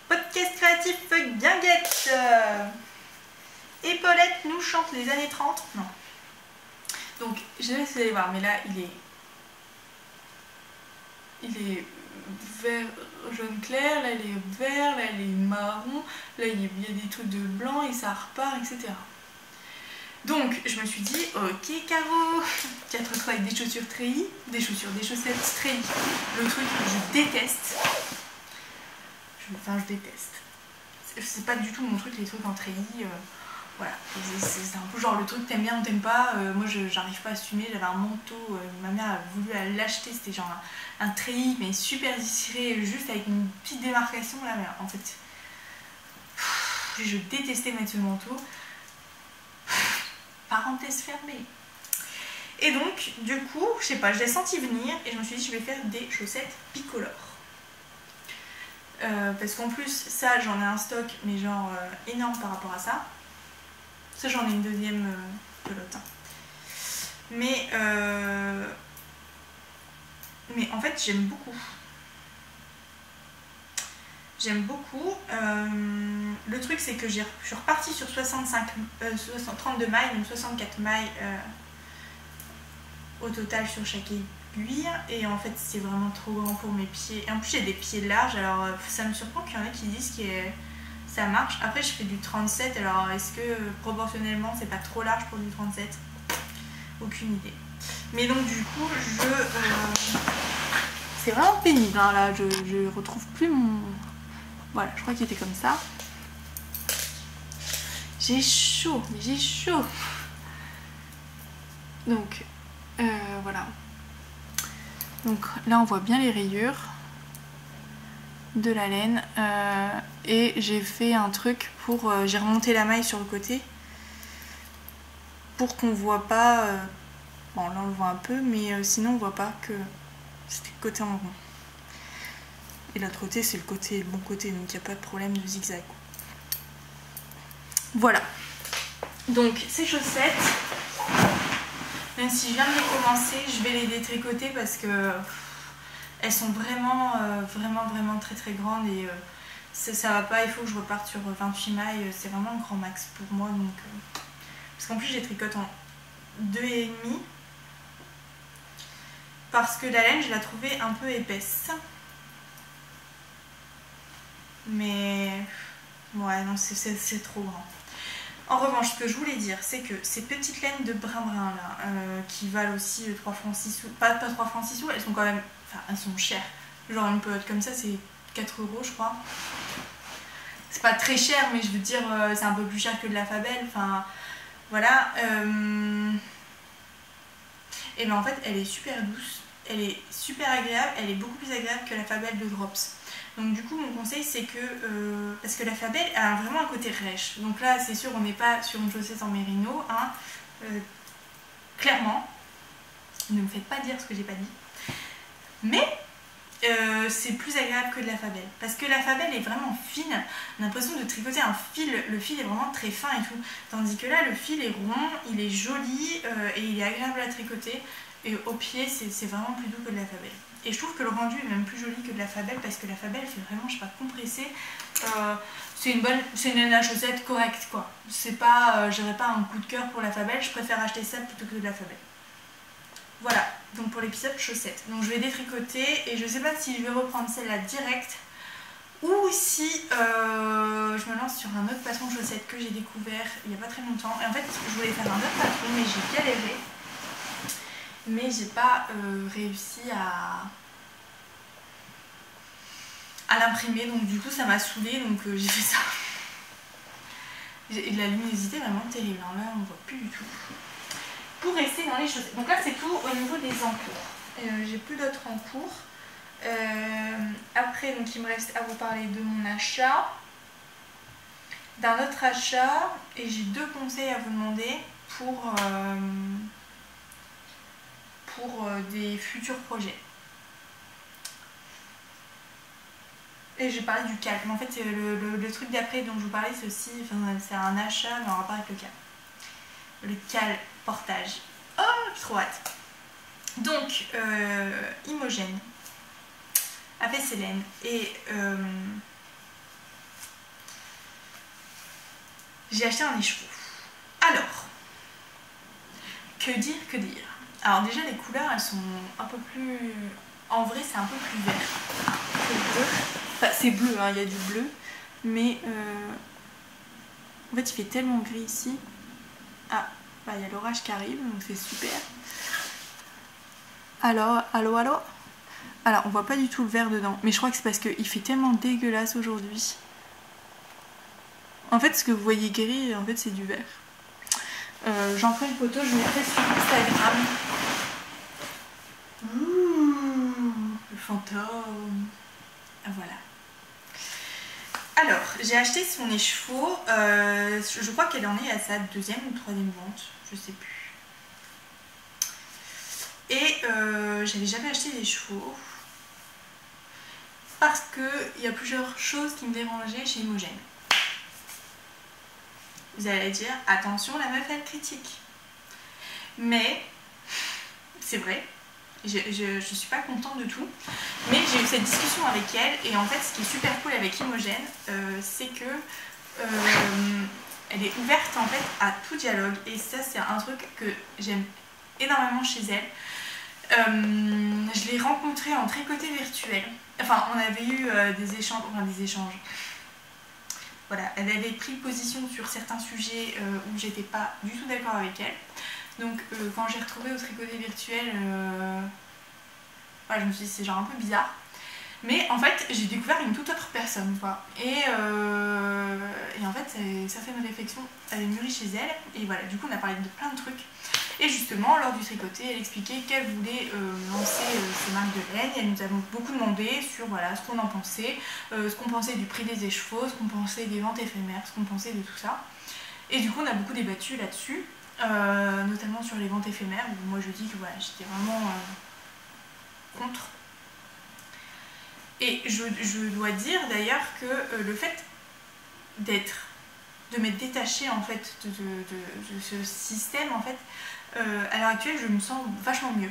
Podcast créatif guinguette. Épaulette nous chante les années 30. Non. Donc je sais pas si vous allez voir, mais là il est vert jaune clair, là il est vert, là il est marron, là il y a des trucs de blanc et ça repart, etc. Donc je me suis dit, ok Caro, tu vas te retrouver avec des chaussures treillis, des chaussettes treillis, le truc que je déteste. Je déteste. C'est pas du tout mon truc, les trucs en treillis. Voilà, c'est un peu genre le truc t'aimes bien ou t'aimes pas. Moi j'arrive pas à assumer, j'avais un manteau, ma mère a voulu l'acheter, c'était genre un treillis mais super ciré, juste avec une petite démarcation là, mais en fait je détestais mettre ce manteau. Parenthèse fermée. Et donc du coup, je sais pas, je l'ai senti venir et je me suis dit je vais faire des chaussettes bicolores. Parce qu'en plus ça j'en ai un stock mais genre énorme par rapport à ça. Ça j'en ai une deuxième pelote. Mais en fait j'aime beaucoup. J'aime beaucoup. Le truc c'est que je suis repartie sur 32 mailles, donc 64 mailles au total sur chaque aiguille. Et en fait c'est vraiment trop grand pour mes pieds. Et en plus j'ai des pieds larges, alors ça me surprend qu'il y en ait qui disent que ça marche. Après je fais du 37, alors est-ce que proportionnellement c'est pas trop large pour du 37? Aucune idée. Mais donc du coup c'est vraiment pénible hein, là, je retrouve plus mon... Voilà, je crois qu'il était comme ça. j'ai chaud, mais j'ai chaud. Donc voilà. Donc là on voit bien les rayures de la laine et j'ai fait un truc pour... j'ai remonté la maille sur le côté pour qu'on voit pas... bon là on le voit un peu mais sinon on voit pas que c'était le côté en rond. Et l'autre côté c'est le bon côté donc il n'y a pas de problème de zigzag. Voilà. Donc ces chaussettes, même si je viens de les commencer, je vais les détricoter parce que elles sont vraiment très très grandes et ça va pas, il faut que je reparte sur 28 mailles, c'est vraiment un grand max pour moi. Donc, parce qu'en plus je les tricote en 2,5 parce que la laine je la trouvais un peu épaisse. Mais ouais non c'est trop grand. En revanche, ce que je voulais dire, c'est que ces petites laines de brun-brun là, qui valent aussi 3 francs 6 sous, pas 3 francs 6 sous, elles sont quand même, enfin elles sont chères. Genre une pelote comme ça, c'est 4 € je crois. C'est pas très cher, mais je veux dire, c'est un peu plus cher que de la Fabel, enfin voilà. Et ben en fait, elle est super douce, elle est super agréable, elle est beaucoup plus agréable que la Fabel de Drops. Donc du coup mon conseil c'est que, parce que la Fabel a vraiment un côté rêche, donc là c'est sûr on n'est pas sur une chaussette en mérino, hein, clairement, ne me faites pas dire ce que j'ai pas dit, mais c'est plus agréable que de la Fabel, parce que la Fabel est vraiment fine, on a l'impression de tricoter un fil, le fil est vraiment très fin et tout, tandis que là le fil est rond, il est joli et il est agréable à tricoter, et au pied c'est vraiment plus doux que de la Fabel. Et je trouve que le rendu est même plus joli que de la Fabel parce que la Fabel fait vraiment, je sais pas, compressé. C'est une laine à chaussette correcte quoi. C'est pas, j'aurais pas un coup de cœur pour la Fabel, je préfère acheter ça plutôt que de la Fabel. Voilà, donc pour l'épisode chaussettes. Donc je vais détricoter et je sais pas si je vais reprendre celle-là direct ou si je me lance sur un autre patron de chaussettes que j'ai découvert il y a pas très longtemps. Et en fait, je voulais faire un autre patron mais j'ai galéré. Mais j'ai pas réussi à l'imprimer, donc du coup ça m'a saoulée, donc j'ai fait ça. J'ai de la luminosité vraiment terrible, hein. Là on voit plus du tout. Pour rester dans les chaussettes, donc là c'est tout au niveau des encours. J'ai plus d'autres encours. Après donc il me reste à vous parler de mon achat, d'un autre achat, et j'ai 2 conseils à vous demander pour des futurs projets. Et je parlais du cal, mais en fait le truc d'après dont je vous parlais, c'est un achat mais en rapport avec le cal. Le cal portage. Oh, j'ai trop hâte. Donc, Imogène a fait ses laines et j'ai acheté un écheveau. Alors, que dire, que dire. Alors déjà les couleurs elles sont un peu plus... En vrai c'est un peu plus vert. C'est bleu. Enfin c'est bleu, hein, il y a du bleu. Mais en fait il fait tellement gris ici. Ah, bah il y a l'orage qui arrive donc c'est super. Alors, allô. Alors on voit pas du tout le vert dedans. Mais je crois que c'est parce qu'il fait tellement dégueulasse aujourd'hui. En fait ce que vous voyez gris en fait c'est du vert. J'en ferai une photo, je mettrai sur Instagram. Le fantôme. Voilà. Alors, j'ai acheté son écheveau. Je crois qu'elle en est à sa 2e ou 3e vente. Je sais plus. Et j'avais jamais acheté d'écheveau. Parce qu'il y a plusieurs choses qui me dérangeaient chez Imogène. Vous allez dire, attention, la meuf elle critique. Mais, c'est vrai. Je suis pas contente de tout, mais j'ai eu cette discussion avec elle et en fait ce qui est super cool avec Imogène c'est que elle est ouverte en fait à tout dialogue et ça c'est un truc que j'aime énormément chez elle. Je l'ai rencontrée en tricoté virtuel, enfin on avait eu des échanges, voilà, elle avait pris position sur certains sujets où j'étais pas du tout d'accord avec elle. Donc quand j'ai retrouvé au tricoté virtuel, voilà, je me suis dit c'est genre un peu bizarre. Mais en fait j'ai découvert une toute autre personne quoi. Et en fait ça fait une réflexion, elle est mûrie chez elle. Et voilà, du coup on a parlé de plein de trucs. Et justement lors du tricoté elle expliquait qu'elle voulait lancer ses marques de laine. Et elle nous a beaucoup demandé sur voilà, ce qu'on en pensait, ce qu'on pensait du prix des écheveaux, ce qu'on pensait des ventes éphémères, ce qu'on pensait de tout ça. Et du coup on a beaucoup débattu là-dessus, notamment sur les ventes éphémères où moi je dis que voilà, j'étais vraiment contre. Et je dois dire d'ailleurs que le fait de m'être détachée en fait de ce système en fait, à l'heure actuelle je me sens vachement mieux.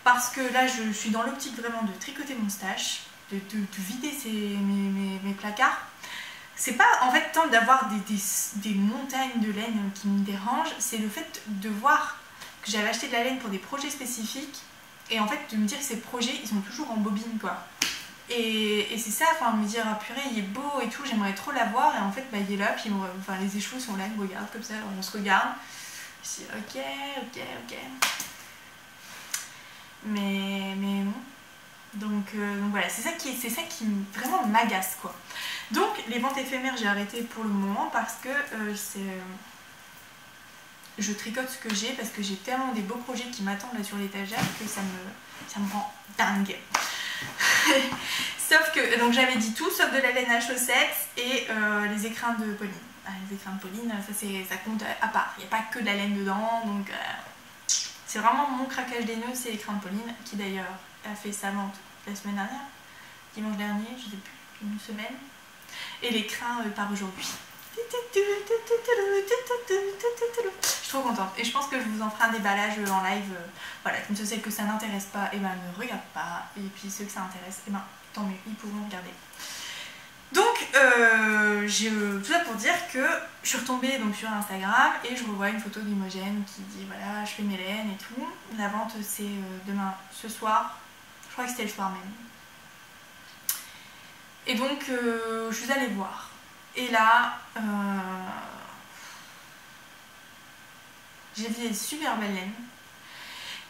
Parce que là je suis dans l'optique vraiment de tricoter mon stash, de vider mes placards. C'est pas en fait tant d'avoir des montagnes de laine qui me dérangent, c'est le fait de voir que j'avais acheté de la laine pour des projets spécifiques et en fait de me dire que ces projets ils sont toujours en bobine quoi. Et c'est ça, enfin me dire ah purée il est beau et tout, j'aimerais trop l'avoir et en fait bah il est là, puis enfin, les échevaux sont là, ils me regardent comme ça, on se regarde. Je dis ok. Mais non. Donc voilà, c'est ça qui vraiment m'agace quoi. Donc les ventes éphémères j'ai arrêté pour le moment parce que je tricote ce que j'ai, parce que j'ai tellement des beaux projets qui m'attendent là sur l'étagère que ça me rend dingue. Sauf que, donc j'avais dit tout sauf de la laine à chaussettes et les écrins de Pauline. Les écrins de Pauline, ça compte à part, il n'y a pas que de la laine dedans, donc c'est vraiment mon craquage des nœuds, c'est l'écrin de Pauline, qui d'ailleurs a fait sa vente la semaine dernière, dimanche dernier, je sais plus, une semaine, et l'écrin part aujourd'hui. Je suis trop contente et je pense que je vous en ferai un déballage en live, voilà, comme ça celles que ça n'intéresse pas, et ben ne regarde pas, et puis ceux que ça intéresse, et ben tant mieux, ils pourront regarder. Donc tout ça pour dire que je suis retombée donc sur Instagram et je revois une photo d'Imogène qui dit voilà je fais mes laines et tout. La vente c'est demain, ce soir, je crois que c'était le soir même. Et donc je suis allée voir. Et là, j'ai vu des super belles laines.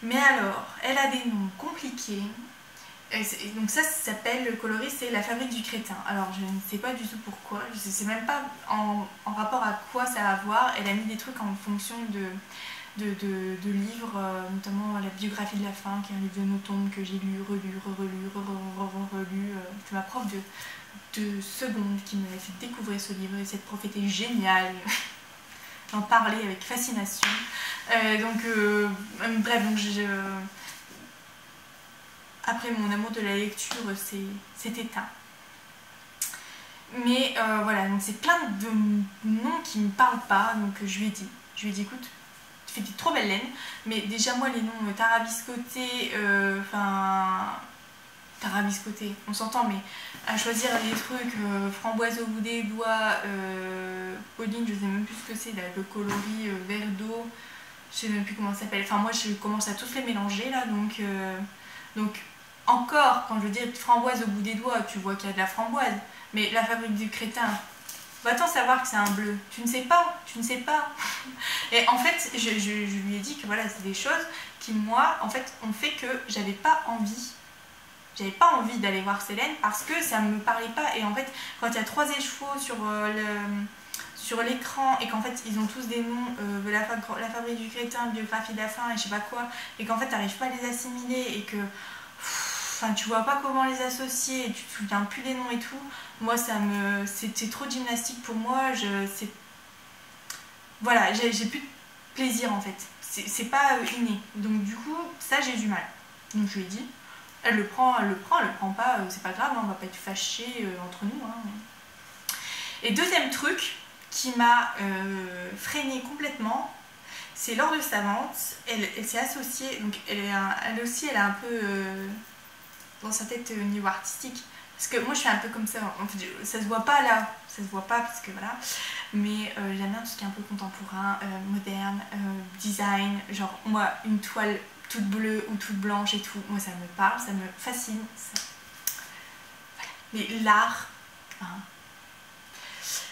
Mais alors, elle a des noms compliqués. Et donc ça s'appelle, le coloris, c'est la fabrique du crétin. Alors je ne sais pas du tout pourquoi, je ne sais même pas en rapport à quoi ça a à voir. Elle a mis des trucs en fonction de livres, notamment la biographie de la faim, qui est un livre de Nothomb que j'ai lu, relu. C'est ma prof de seconde qui m'avait fait découvrir ce livre et cette prof était géniale. J'en parlais avec fascination. Bref, donc après mon amour de la lecture s'est éteint. Mais voilà, donc c'est plein de noms qui me parlent pas, donc je lui ai dit écoute, tu fais des trop belles laines, mais déjà moi les noms tarabiscotés, tarabiscoté, on s'entend, mais à choisir les trucs, framboise au bout des doigts, Pauline, je sais même plus ce que c'est, le coloris vert d'eau, je sais même plus comment ça s'appelle, enfin moi je commence à tous les mélanger là, donc encore, quand je dis framboise au bout des doigts, tu vois qu'il y a de la framboise, mais la fabrique du crétin, va-t-on savoir que c'est un bleu? Tu ne sais pas. Et en fait, je lui ai dit que voilà, c'est des choses qui, moi, en fait, ont fait que j'avais pas envie d'aller voir ces laines parce que ça me parlait pas. Et en fait, quand il y a 3 échevaux sur l'écran et qu'en fait ils ont tous des noms, la fabrique du crétin, biographie de la faim et je sais pas quoi, et qu'en fait t'arrives pas à les assimiler et que tu vois pas comment les associer et tu te souviens plus des noms et tout, moi c'était trop de gymnastique pour moi, voilà, j'ai plus de plaisir en fait, c'est pas inné, donc du coup ça j'ai du mal. Donc je lui ai dit, elle le prend pas, c'est pas grave, hein, on va pas être fâchés entre nous, hein. Et deuxième truc qui m'a freinée complètement, c'est lors de sa vente, elle s'est associée, donc elle aussi elle a un peu dans sa tête au niveau artistique, parce que moi je suis un peu comme ça, en fait, ça se voit pas là, ça se voit pas parce que voilà, mais j'aime bien tout ce qui est un peu contemporain, moderne, design, genre moi une toile toute bleue ou toute blanche et tout, moi ça me parle, ça me fascine, ça... Voilà. Mais l'art, hein.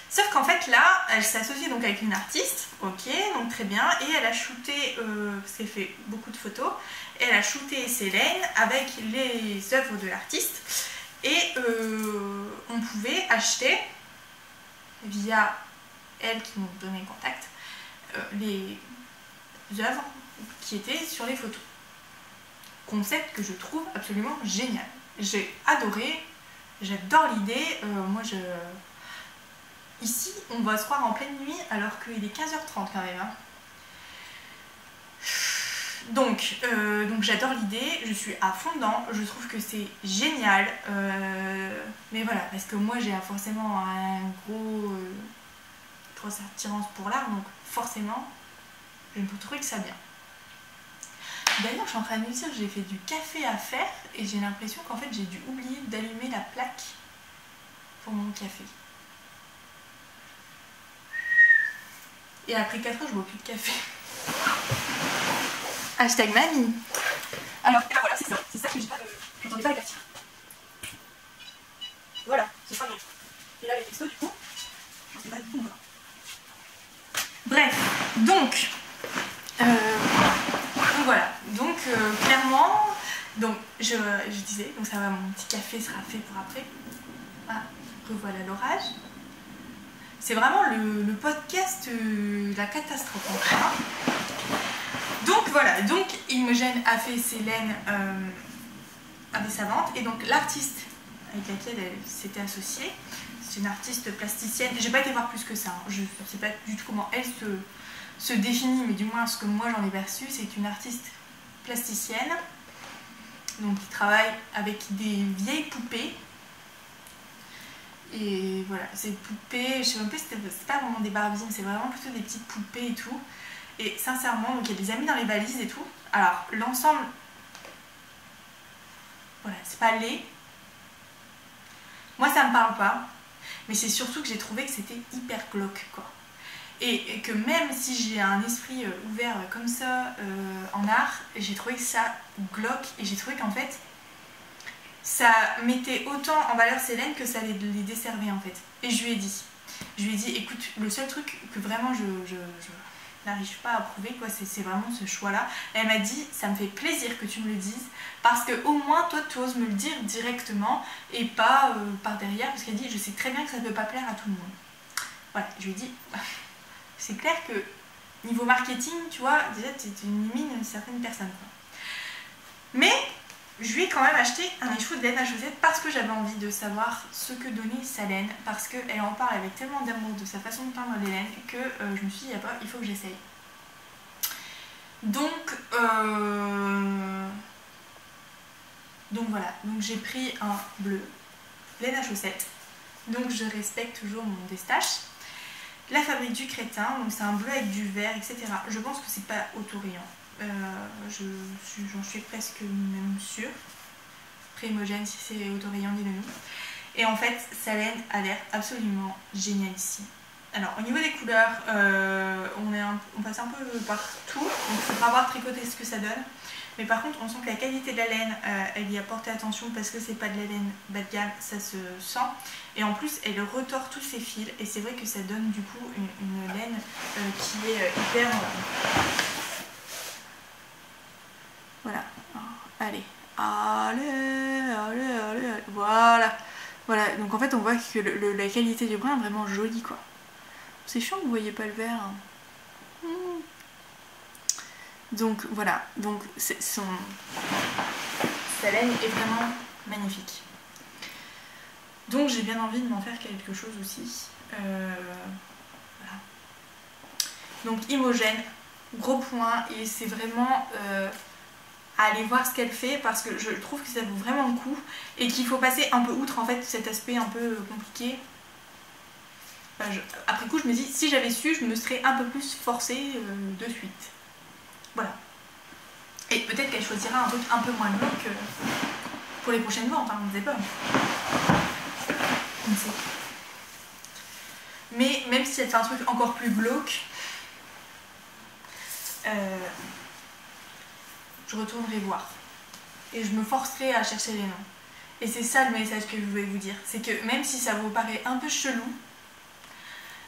Sauf qu'en fait là, elle s'est associée donc avec une artiste, ok, donc très bien, et elle a shooté, parce qu'elle fait beaucoup de photos, elle a shooté ses laines avec les œuvres de l'artiste, Et on pouvait acheter, via elles qui m'ont donné le contact, les œuvres qui étaient sur les photos. Concept que je trouve absolument génial. J'ai adoré, j'adore l'idée. Ici, on va se croire en pleine nuit alors qu'il est 15h30 quand même. Hein. Donc j'adore l'idée, je suis à fond dedans, je trouve que c'est génial. Mais voilà, parce que moi j'ai forcément grosse attirance pour l'art, donc forcément, je ne peux trouver que ça bien. D'ailleurs, je suis en train de me dire, j'ai fait du café à faire et j'ai l'impression qu'en fait j'ai dû oublier d'allumer la plaque pour mon café. Et après 4 heures, je bois plus de café. Hashtag mamie. Alors, voilà, c'est ça que j'ai pas j'entendais pas les quartiers. Voilà, ce sera bon. Et là, les textos, du coup, je sais pas du tout. Bref, donc voilà. Donc, clairement, donc, je disais, donc ça va, mon petit café sera fait pour après. Ah, revoilà l'orage. C'est vraiment le podcast la catastrophe en fait. Hein. Donc voilà, donc Imogen a fait ses laines à des savantes et donc l'artiste avec laquelle elle s'était associée, c'est une artiste plasticienne. J'ai pas été voir plus que ça, hein. Je sais pas du tout comment elle se définit, mais du moins ce que moi j'en ai perçu, c'est une artiste plasticienne, donc qui travaille avec des vieilles poupées. Et voilà, ces poupées, je sais même plus, c'est pas vraiment des Barbies, c'est vraiment plutôt des petites poupées et tout. Et sincèrement, donc elle les a mis dans les valises et tout. Alors, l'ensemble, voilà, c'est pas laid. Moi, ça me parle pas. Mais c'est surtout que j'ai trouvé que c'était hyper glauque, quoi. Et que même si j'ai un esprit ouvert comme ça en art, j'ai trouvé que ça glauque. Et j'ai trouvé qu'en fait, ça mettait autant en valeur ces laines que ça les desservait en fait. Et je lui ai dit, écoute, le seul truc que vraiment je n'arrive pas à approuver, quoi, c'est vraiment ce choix-là. Elle m'a dit, ça me fait plaisir que tu me le dises, parce que au moins toi tu oses me le dire directement et pas par derrière, parce qu'elle dit, je sais très bien que ça ne peut pas plaire à tout le monde. Voilà, je lui ai dit, c'est clair que niveau marketing, tu vois, déjà tu élimines certaines personnes, quoi. Mais je lui ai quand même acheté un écheveau de laine à chaussettes parce que j'avais envie de savoir ce que donnait sa laine, parce qu'elle en parle avec tellement d'amour de sa façon de peindre les laines que je me suis dit, il faut que j'essaye. Donc voilà, donc j'ai pris un bleu, laine à chaussettes, donc je respecte toujours mon destache. La fabrique du crétin, donc c'est un bleu avec du vert, etc. Je pense que c'est pas Autorient. J'en suis presque même sûre. Après Imogen, si c'est Autorient, dis-le nous. Et en fait, sa laine a l'air absolument géniale ici. Alors au niveau des couleurs, on passe un peu partout, donc il faudra voir tricoter ce que ça donne. Mais par contre, on sent que la qualité de la laine, elle y a porté attention parce que c'est pas de la laine bas de gamme, ça se sent. Et en plus, elle retord tous ses fils et c'est vrai que ça donne du coup une laine qui est hyper... Voilà, allez, voilà, donc en fait on voit que la qualité du brin est vraiment jolie, quoi. C'est chiant que vous voyez pas le vert. Donc voilà, donc sa laine est vraiment magnifique. Donc j'ai bien envie de m'en faire quelque chose aussi. Voilà. Donc Imogen, gros point, et c'est vraiment à aller voir ce qu'elle fait parce que je trouve que ça vaut vraiment le coup et qu'il faut passer un peu outre en fait cet aspect un peu compliqué. Enfin, après coup je me dis, si j'avais su, je me serais un peu plus forcée de suite. Voilà. Et peut-être qu'elle choisira un truc un peu moins glauque pour les prochaines ventes, hein, on ne sait pas. On ne sait. Mais même si elle fait un truc encore plus glauque, je retournerai voir. Et je me forcerai à chercher les noms. Et c'est ça le message que je voulais vous dire. C'est que même si ça vous paraît un peu chelou,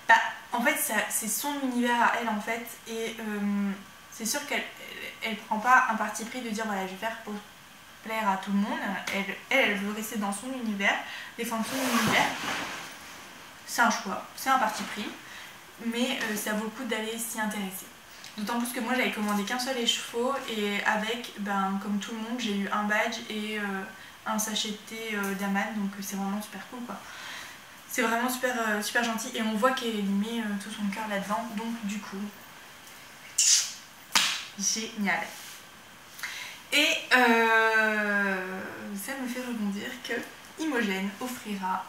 bah en fait c'est son univers à elle en fait. Et c'est sûr qu'elle prend pas un parti pris de dire voilà je vais faire pour plaire à tout le monde. Elle veut rester dans son univers, défendre son univers. C'est un choix, c'est un parti pris, mais ça vaut le coup d'aller s'y intéresser. D'autant plus que moi j'avais commandé qu'un seul écheveau et avec, comme tout le monde, j'ai eu un badge et un sachet de thé d'Aman, donc c'est vraiment super cool quoi. C'est vraiment super gentil et on voit qu'elle met tout son cœur là-dedans, donc du coup, génial. Et ça me fait rebondir que Imogen offrira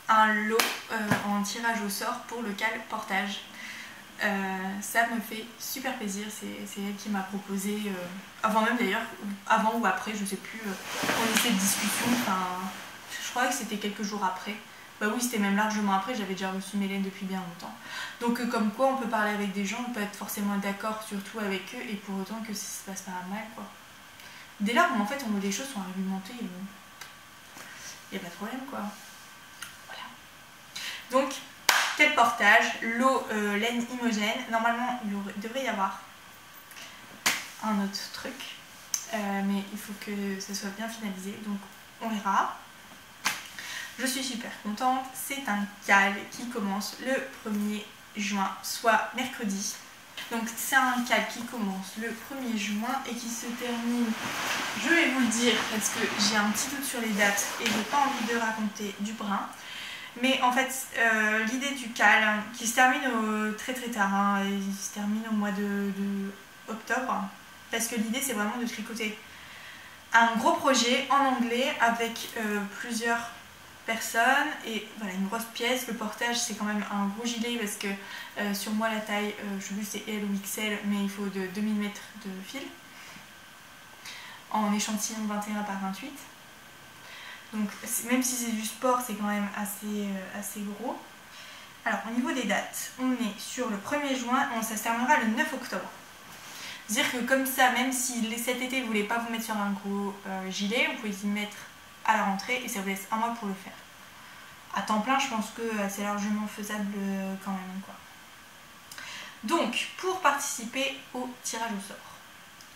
un lot en tirage au sort pour le cal portage. Ça me fait super plaisir, c'est elle qui m'a proposé, avant même d'ailleurs, avant ou après, je sais plus, on a eu cette discussion, je crois que c'était quelques jours après. Bah oui, c'était même largement après, j'avais déjà reçu Mélène depuis bien longtemps. Donc comme quoi on peut parler avec des gens, on peut être forcément d'accord surtout avec eux, et pour autant que ça se passe pas mal quoi. Dès lors où en fait les choses sont argumentées, il n'y a pas de problème quoi. Voilà. Donc, tel portage, l'eau laine Imogen. Normalement, il devrait y avoir un autre truc, mais il faut que ça soit bien finalisé, donc on verra. Je suis super contente. C'est un cal qui commence le 1er juin, soit mercredi. Donc c'est un cal qui commence le 1er juin et qui se termine, je vais vous le dire parce que j'ai un petit doute sur les dates et j'ai pas envie de raconter du brin. Mais en fait, l'idée du cal, qui se termine très tard, hein, il se termine au mois de octobre, parce que l'idée c'est vraiment de tricoter un gros projet en anglais avec plusieurs personnes et voilà, une grosse pièce. Le portage c'est quand même un gros gilet parce que sur moi la taille, je sais plus si c'est L ou XL, mais il faut de 2 mm de fil en échantillon 21 par 28. Donc même si c'est du sport, c'est quand même assez gros. Alors au niveau des dates, on est sur le 1er juin, ça se terminera le 9 octobre. C'est-à-dire que comme ça, même si cet été vous ne voulez pas vous mettre sur un gros gilet, vous pouvez y mettre à la rentrée et ça vous laisse un mois pour le faire. À temps plein, je pense que c'est largement faisable quand même quoi. Donc pour participer au tirage au sort,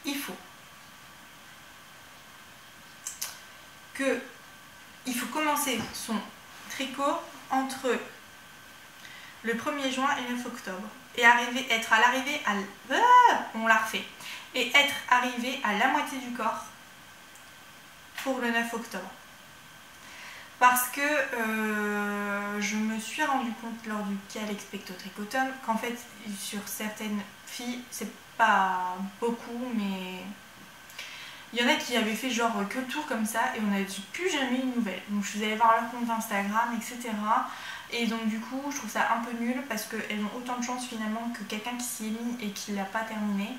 il faut commencer son tricot entre le 1er juin et le 9 octobre et être à l'arrivée à... on la refait. Et être arrivé à la moitié du corps pour le 9 octobre. Parce que je me suis rendu compte lors du cal Expecto Tricotum qu'en fait sur certaines filles, c'est pas beaucoup, mais il y en a qui avaient fait genre que le tour comme ça et on n'avait plus jamais eu de nouvelles. Donc je suis allée voir leur compte Instagram, etc. Et donc du coup je trouve ça un peu nul parce qu'elles ont autant de chance finalement que quelqu'un qui s'y est mis et qui l'a pas terminé.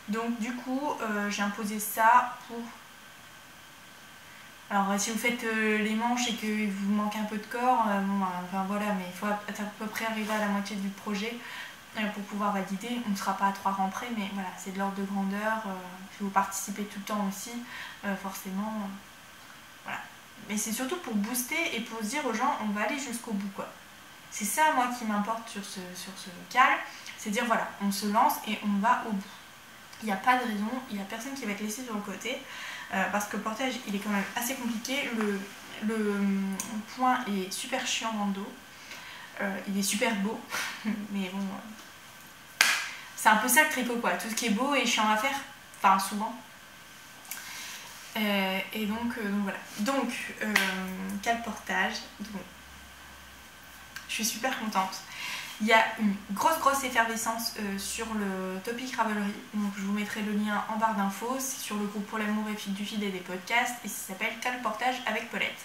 Donc du coup j'ai imposé ça pour... Alors si vous faites les manches et qu'il vous manque un peu de corps, enfin voilà, mais il faut à peu près arriver à la moitié du projet pour pouvoir valider. On ne sera pas à 3 rangs près, mais voilà, c'est de l'ordre de grandeur. Si vous participez tout le temps aussi, forcément, voilà. Mais c'est surtout pour booster et pour se dire aux gens, on va aller jusqu'au bout quoi. C'est ça moi qui m'importe sur ce cal, c'est dire voilà, on se lance et on va au bout. Il n'y a pas de raison, il n'y a personne qui va être laissé sur le côté. Parce que le portage il est quand même assez compliqué, le point est super chiant dans le dos, il est super beau, mais bon, c'est un peu ça le tricot quoi, tout ce qui est beau et chiant à faire, enfin souvent. Et donc voilà, donc cal portage, donc, je suis super contente. Il y a une grosse effervescence sur le Topic Ravelry, donc je vous mettrai le lien en barre d'infos, c'est sur le groupe Pour l'amour et du fil et des podcasts et ça s'appelle Cal Portage avec Paulette.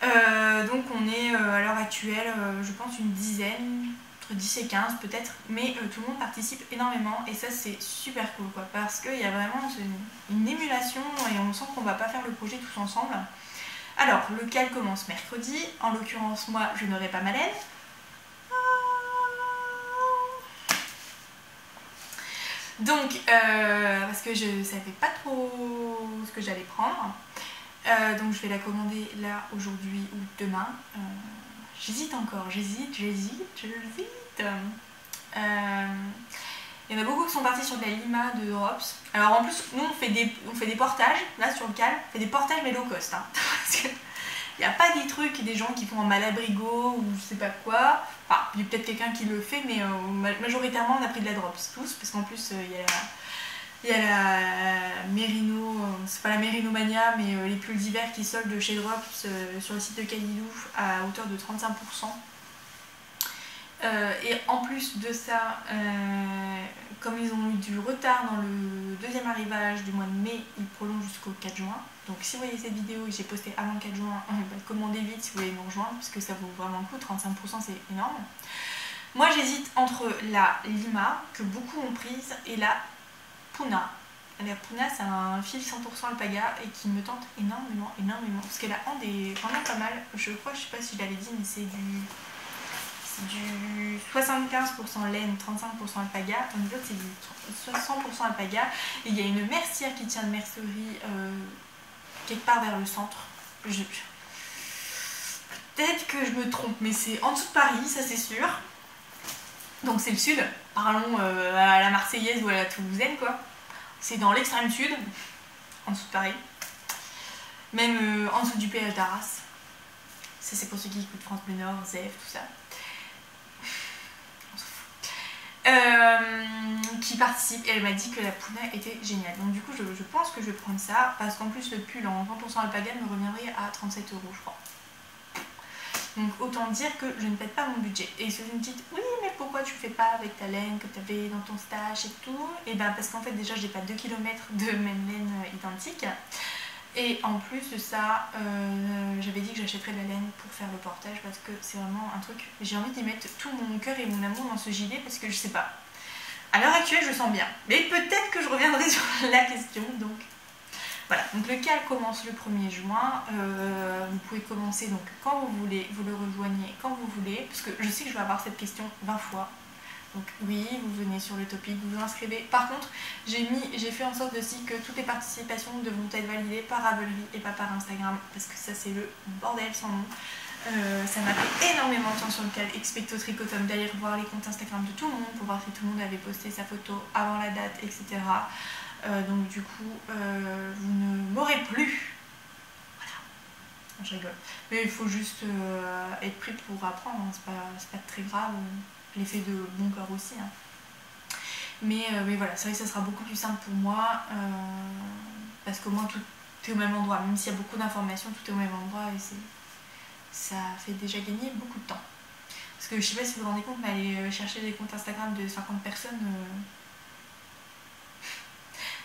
Donc on est à l'heure actuelle, je pense une dizaine, entre 10 et 15 peut-être, mais tout le monde participe énormément et ça c'est super cool quoi, parce qu'il y a vraiment une émulation et on sent qu'on va pas faire le projet tous ensemble. Alors le cal commence mercredi, en l'occurrence moi je n'aurai pas ma laine. Donc, parce que je ne savais pas trop ce que j'allais prendre, donc je vais la commander là aujourd'hui ou demain. J'hésite encore, j'hésite. Il y en a beaucoup qui sont partis sur de la Lima de Drops. Alors en plus, nous on fait des portages, là sur le Cal, on fait des portages mais low cost. Hein, parce que il n'y a pas des trucs, des gens qui font en Malabrigo ou je sais pas quoi. Enfin, il y a peut-être quelqu'un qui le fait, mais majoritairement on a pris de la Drops tous, parce qu'en plus il y a la Merino, c'est pas la Merino Mania, mais les pulls d'hiver qui soldent chez Drops sur le site de Kalilou à hauteur de 35%. Et en plus de ça, comme ils ont eu du retard dans le deuxième arrivage du mois de mai, ils prolongent jusqu'au 4 juin. Donc si vous voyez cette vidéo et j'ai posté avant le 4 juin, commandez vite si vous voulez nous rejoindre, parce que ça vaut vraiment le coup, 35% c'est énorme. Moi j'hésite entre la Lima, que beaucoup ont prise, et la Puna. La Puna c'est un fil 100% alpaga et qui me tente énormément, parce qu'elle a vraiment pas mal, je crois, je sais pas si je l'avais dit, mais c'est du 75% laine, 35% alpaga, tandis que l'autre c'est du 100% alpaga. Et il y a une mercière qui tient de mercerie quelque part vers le centre. Peut-être que je me trompe, mais c'est en dessous de Paris, ça c'est sûr. Donc c'est le sud, parlons à la Marseillaise ou à la Toulousaine quoi. C'est dans l'extrême sud, en dessous de Paris. Même en dessous du péage d'Arras. Ça c'est pour ceux qui écoutent France Bleu Nord, ZEF, tout ça. Qui participe et elle m'a dit que la Puna était géniale. Donc du coup je pense que je vais prendre ça parce qu'en plus le pull en 20% alpaga me reviendrait à 37 € je crois. Donc autant dire que je ne pète pas mon budget. Et si vous me dites oui mais pourquoi tu fais pas avec ta laine que tu avais dans ton stash et tout, et ben parce qu'en fait déjà j'ai pas 2 km de même laine identique. Et en plus de ça, j'avais dit que j'achèterais de la laine pour faire le portage parce que c'est vraiment un truc, j'ai envie d'y mettre tout mon cœur et mon amour dans ce gilet parce que je sais pas. À l'heure actuelle, je sens bien, mais peut-être que je reviendrai sur la question, donc voilà. Donc le cal commence le 1er juin, vous pouvez commencer donc quand vous voulez, vous le rejoignez quand vous voulez, parce que je sais que je vais avoir cette question 20 fois. Donc oui, vous venez sur le topic, vous vous inscrivez. Par contre, j'ai fait en sorte aussi que toutes les participations devront être validées par Ravelry et pas par Instagram, parce que ça c'est le bordel sans nom. Ça m'a fait énormément de temps sur le cal Expecto Tricotum d'aller voir les comptes Instagram de tout le monde pour voir si tout le monde avait posté sa photo avant la date, etc. Donc du coup, vous ne m'aurez plus. Voilà, je rigole. Mais il faut juste être prêt pour apprendre, hein. C'est pas très grave. L'effet de bon cœur aussi. Hein. Mais voilà, c'est vrai que ça sera beaucoup plus simple pour moi parce qu'au moins tout est au même endroit. Même s'il y a beaucoup d'informations, tout est au même endroit et ça fait déjà gagner beaucoup de temps. Parce que je sais pas si vous vous rendez compte, mais aller chercher des comptes Instagram de 50 personnes,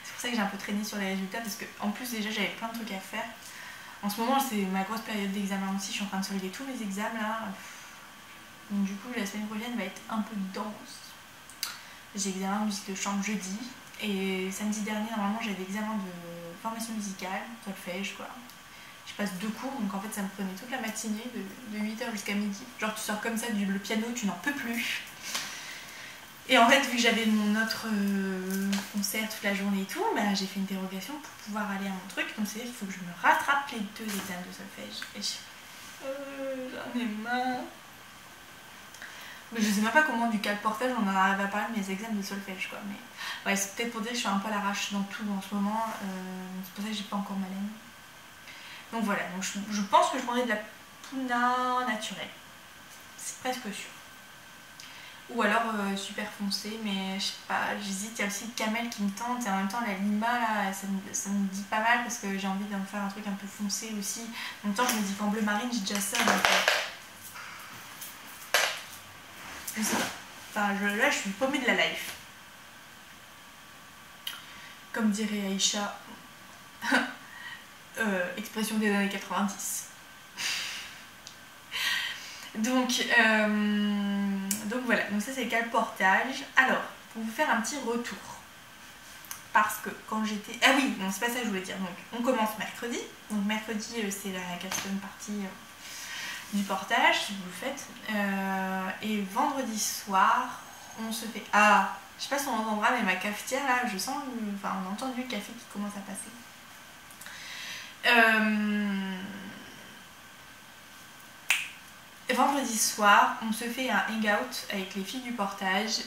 c'est pour ça que j'ai un peu traîné sur les résultats parce qu'en plus déjà j'avais plein de trucs à faire. En ce moment c'est ma grosse période d'examen aussi, je suis en train de solder tous mes examens là. Donc du coup la semaine prochaine va être un peu dense. J'ai examen de musique de chambre jeudi et samedi dernier normalement j'avais examen de formation musicale, solfège quoi. Je passe 2 cours donc en fait ça me prenait toute la matinée de 8h jusqu'à midi. Genre tu sors comme ça le piano, tu n'en peux plus. Et en fait vu que j'avais mon autre concert toute la journée et tout, bah, j'ai fait une dérogation pour pouvoir aller à mon truc. Donc c'est-à-dire qu'il faut que je me rattrape les 2 examens de solfège. Et j'en ai marre. Mais je sais même pas comment du cal portage on en arrive à parler de mes examens de solfège quoi. Mais ouais, c'est peut-être pour dire que je suis un peu à l'arrache dans tout en ce moment. C'est pour ça que j'ai pas encore ma laine. Donc voilà, donc je pense que je prendrai de la Puna naturelle. C'est presque sûr. Ou alors super foncé, mais je sais pas, j'hésite. Il y a aussi le camel qui me tente et en même temps la Lima là, ça me dit pas mal parce que j'ai envie d'en faire un truc un peu foncé aussi. En même temps je me dis qu'en bleu marine j'ai déjà ça. Donc, je sais pas. Enfin, là, je suis paumée de la life. Comme dirait Aïcha, expression des années 90. Donc voilà, donc ça c'est le cal portage. Alors, pour vous faire un petit retour. Parce que quand j'étais... Ah oui, non, c'est pas ça que je voulais dire. Donc, on commence mercredi. Donc mercredi, c'est la quatrième partie... du portage si vous le faites et vendredi soir on se fait, ah je sais pas si on entendra mais ma cafetière là je sens enfin on a entendu le café qui commence à passer vendredi vendredi soir, on se fait un hangout avec les filles du portage,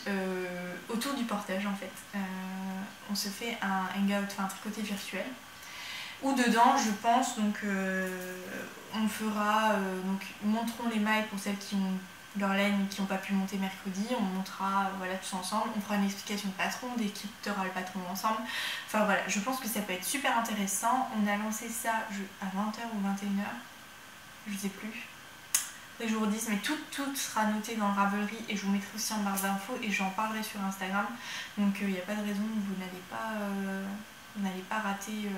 autour du portage en fait. On se fait un hangout, enfin un tricoté virtuel. Où dedans, je pense, donc on fera, donc montrons les mailles pour celles qui ont leur laine et qui n'ont pas pu monter mercredi. On montera voilà, tous ensemble. On fera une explication de patron, décryptera le patron ensemble. Enfin voilà, je pense que ça peut être super intéressant. On a lancé ça à 20h ou 21h, je sais plus. Après je vous redis, mais tout sera noté dans le Ravelry et je vous mettrai aussi en barre d'infos et j'en parlerai sur Instagram. Donc il n'y a pas de raison que vous n'allez pas rater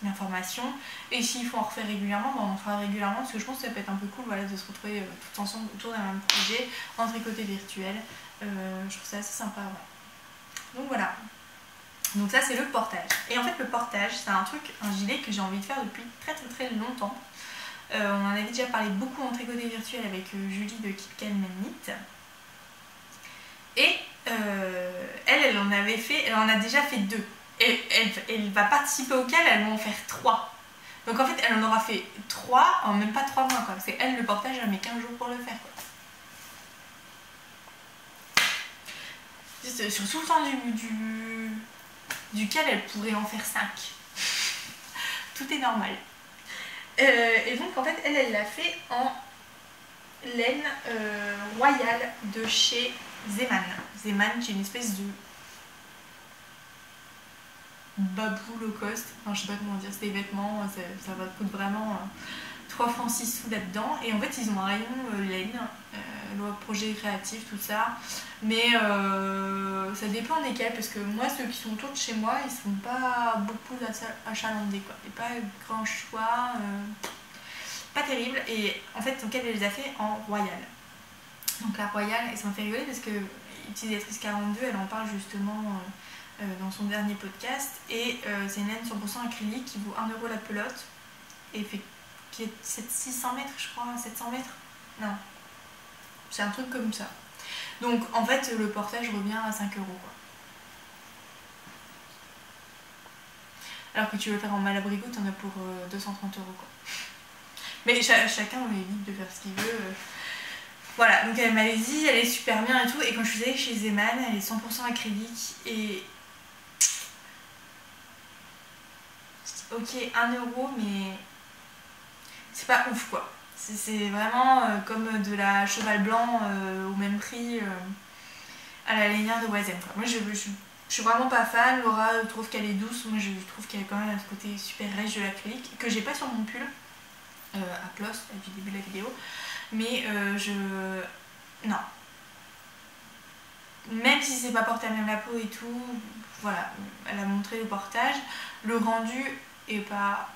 l'information. Et s'il faut en refaire régulièrement, on en fera régulièrement parce que je pense que ça peut être un peu cool voilà, de se retrouver tout ensemble autour d'un même projet en tricoté virtuel. Je trouve ça assez sympa. Ouais. Donc voilà. Donc ça c'est le portage. Et en fait le portage c'est un gilet que j'ai envie de faire depuis très longtemps. On en avait déjà parlé beaucoup en tricoté virtuel avec Julie de Kitkan Knit. Et elle en a déjà fait 2. Et elle va participer auquel elles vont en faire 3. Donc en fait elle en aura fait 3 en même pas 3 mois quoi. Parce qu'elle le portage elle met 15 jours pour le faire quoi. Sur le temps duquel elle pourrait en faire 5. Tout est normal. Et donc en fait elle l'a fait en laine royale de chez Zeman. Zeman qui est une espèce de babou low cost, enfin je sais pas comment dire, c'est des vêtements, ça va coûter vraiment 3 francs 6 sous là-dedans. Et en fait ils ont un rayon laine, projet créatif, tout ça. Mais ça dépend desquels, parce que moi ceux qui sont autour de chez moi ils sont pas beaucoup achalandés quoi. Il n'y a pas grand choix, pas terrible. Et en fait donc elle les a fait en royal. Donc la royale, et ça m'a fait rigoler parce que utilisatrice 42 elle en parle justement dans son dernier podcast. Et c'est une laine 100% acrylique qui vaut 1 € la pelote et qui est 600 mètres je crois, 700 mètres, non, c'est un truc comme ça. Donc en fait le portage revient à 5 € quoi. Alors que tu veux le faire en malabrigo, t'en as pour 230 € quoi. Mais chacun est libre de faire ce qu'il veut. Voilà, donc elle m'avait dit, elle est super bien et tout. Et quand je suis allée chez Zeman, elle est 100% acrylique. Et ok, 1 €, mais c'est pas ouf quoi. C'est vraiment comme de la cheval blanc au même prix à la lainière de Wazem quoi. Moi je suis vraiment pas fan. Laura trouve qu'elle est douce, moi je trouve qu'elle a quand même ce côté super rêche de l'acrylique que j'ai pas sur mon pull à close du début de la vidéo. Mais non. Même si c'est pas porté à même la peau et tout, voilà, elle a montré le portage. Le rendu est pas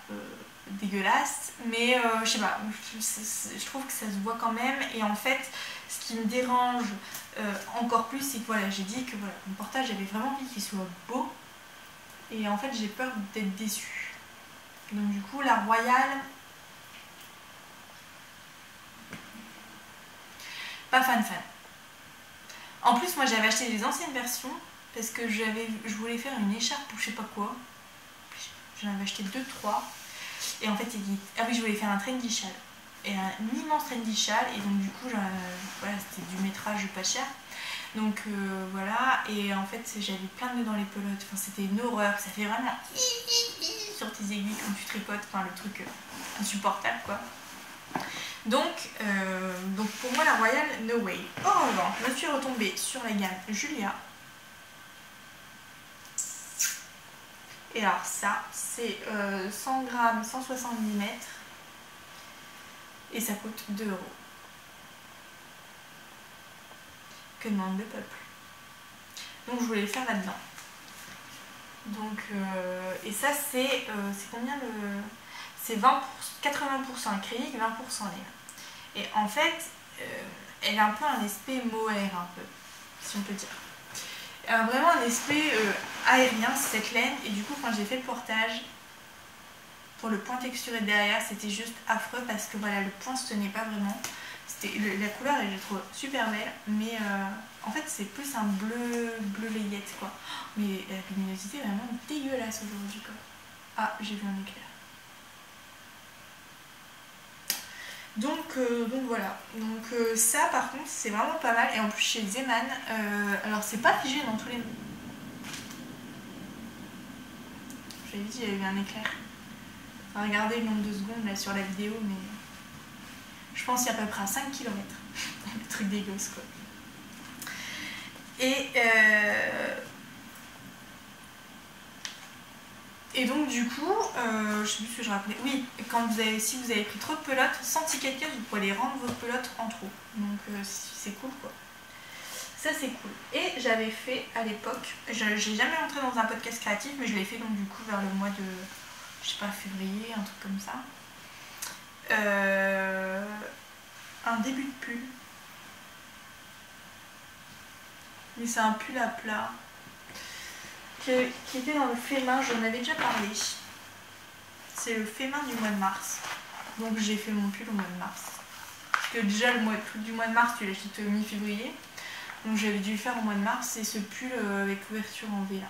dégueulasse, mais je sais pas, je trouve que ça se voit quand même. Et en fait, ce qui me dérange encore plus, c'est que voilà, j'ai dit que voilà, mon portage, j'avais vraiment envie qu'il soit beau. Et en fait, j'ai peur d'être déçue. Donc du coup, la royale, pas fan. En plus, moi j'avais acheté les anciennes versions parce que je voulais faire une écharpe ou je sais pas quoi. J'en avais acheté 2-3. Et en fait, ah oui, je voulais faire un trendy châle. Et un immense trendy châle. Et donc, du coup, voilà, c'était du métrage pas cher. Donc voilà. Et en fait, j'avais plein de nœuds dans les pelotes. Enfin, c'était une horreur. Ça fait vraiment sur tes aiguilles quand tu tricotes. Enfin, le truc insupportable quoi. Donc pour moi la royale no way. En revanche je me suis retombée sur la gamme Julia. Et alors ça c'est 100 grammes 170 mètres et ça coûte 2 €. Que demande le peuple. Donc je voulais le faire là-dedans. Donc et ça c'est combien le... C'est 80% acrylique, 20% laine. Et en fait, elle a un peu un aspect mohair, un peu, si on peut dire. Elle a vraiment un aspect aérien, cette laine. Et du coup, quand j'ai fait le portage, pour le point texturé derrière, c'était juste affreux parce que voilà, le point se tenait pas vraiment. La couleur, je la trouve super belle, mais en fait, c'est plus un bleu layette, quoi. Mais la luminosité est vraiment dégueulasse aujourd'hui, quoi. Ah, j'ai vu un éclair. Donc voilà, donc ça par contre c'est vraiment pas mal. Et en plus chez Zeman, alors c'est pas figé dans tous les... J'avais dit il y avait eu un éclair. Regardez le nombre de secondes là sur la vidéo, mais je pense qu'il y a à peu près à 5 km. Le truc des gosses quoi. Et donc du coup, je sais plus ce que je rappelais. Oui, si vous avez pris trop de pelotes, sans ticket de caisse, vous pouvez les rendre vos pelotes en trop. Donc c'est cool quoi. Ça c'est cool. Et j'avais fait à l'époque, j'ai jamais rentré dans un podcast créatif, mais je l'ai fait donc du coup vers le mois de, je sais pas, février, un truc comme ça. Un début de pull. Mais c'est un pull à plat. Qui était dans le fait main, j'en avais déjà parlé. C'est le fait main du mois de mars. Donc j'ai fait mon pull au mois de mars. Parce que déjà le truc du mois de mars, tu l'achètes mi-février. Donc j'avais dû le faire au mois de mars. C'est ce pull avec ouverture en V là.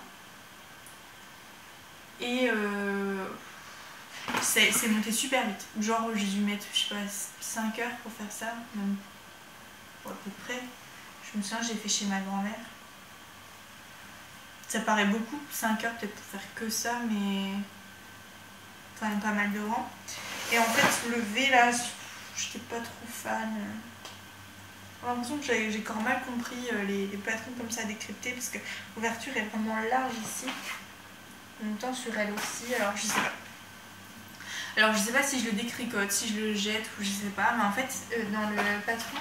Et c'est monté super vite. Genre j'ai dû mettre, je sais pas, 5 heures pour faire ça. Même à peu près. Je me souviens, j'ai fait chez ma grand-mère. Ça paraît beaucoup, 5 heures peut-être pour faire que ça, mais quand même pas mal de rangs. Et en fait, le V là, j'étais pas trop fan. J'ai l'impression que j'ai quand même mal compris les patrons comme ça à décrypter, parce que l'ouverture est vraiment large ici. En même temps sur elle aussi, alors je sais pas. Alors je sais pas si je le détricote, si je le jette ou je sais pas, mais en fait dans le patron,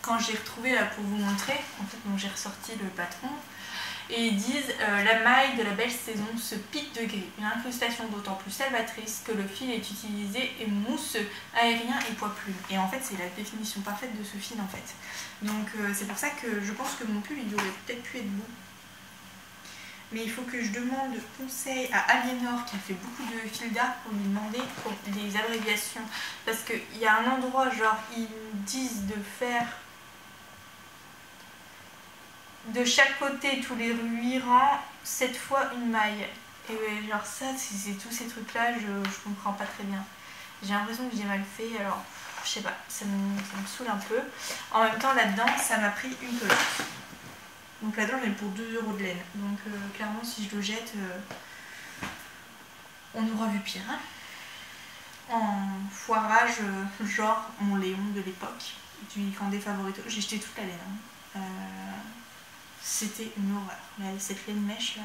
quand j'ai retrouvé là pour vous montrer, en fait donc j'ai ressorti le patron. Et ils disent la maille de la belle saison se pique de gris, une incrustation d'autant plus salvatrice que le fil est utilisé et mousse aérien et poids plume. Et en fait c'est la définition parfaite de ce fil en fait. Donc c'est pour ça que je pense que mon pull il aurait peut-être pu être beau. Mais il faut que je demande conseil à Aliénor qui a fait beaucoup de fil d'art pour lui demander les abréviations. Parce qu'il y a un endroit genre ils me disent de faire de chaque côté, tous les 8 rangs, 7 fois une maille. Et ouais, genre ça, c'est tous ces trucs-là, je comprends pas très bien. J'ai l'impression que j'ai mal fait, alors je sais pas, ça me saoule un peu. En même temps, là-dedans, ça m'a pris une pelote. Donc là-dedans, j'en ai pour 2 € de laine. Donc clairement, si je le jette, on aura vu pire. Hein, en foirage, genre mon Léon de l'époque, du Candé Favorito. J'ai jeté toute la laine. Hein. C'était une horreur, cette laine mèche là.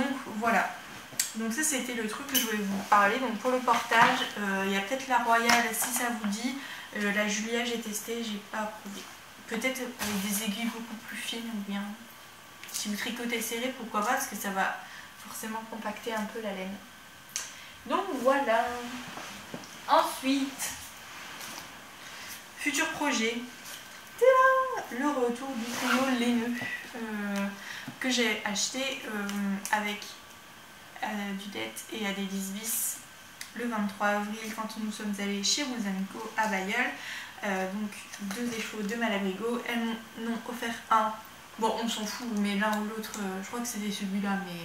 Donc voilà, donc ça c'était le truc que je voulais vous parler. Donc pour le portage, il y a peut-être la Royale si ça vous dit. La Julia j'ai testé, j'ai pas approuvé. Peut-être avec des aiguilles beaucoup plus fines ou bien si vous tricotez serré, pourquoi pas, parce que ça va forcément compacter un peu la laine. Donc voilà. Ensuite, futur projet. Le retour du trio laineux que j'ai acheté avec Dudette et Adélis Bis le 23 avril quand nous sommes allés chez Bouzanico à Bayeul. Donc 2 échos de Malabrigo. Elles m'en ont offert un. Bon, on s'en fout, mais l'un ou l'autre, je crois que c'était celui-là, mais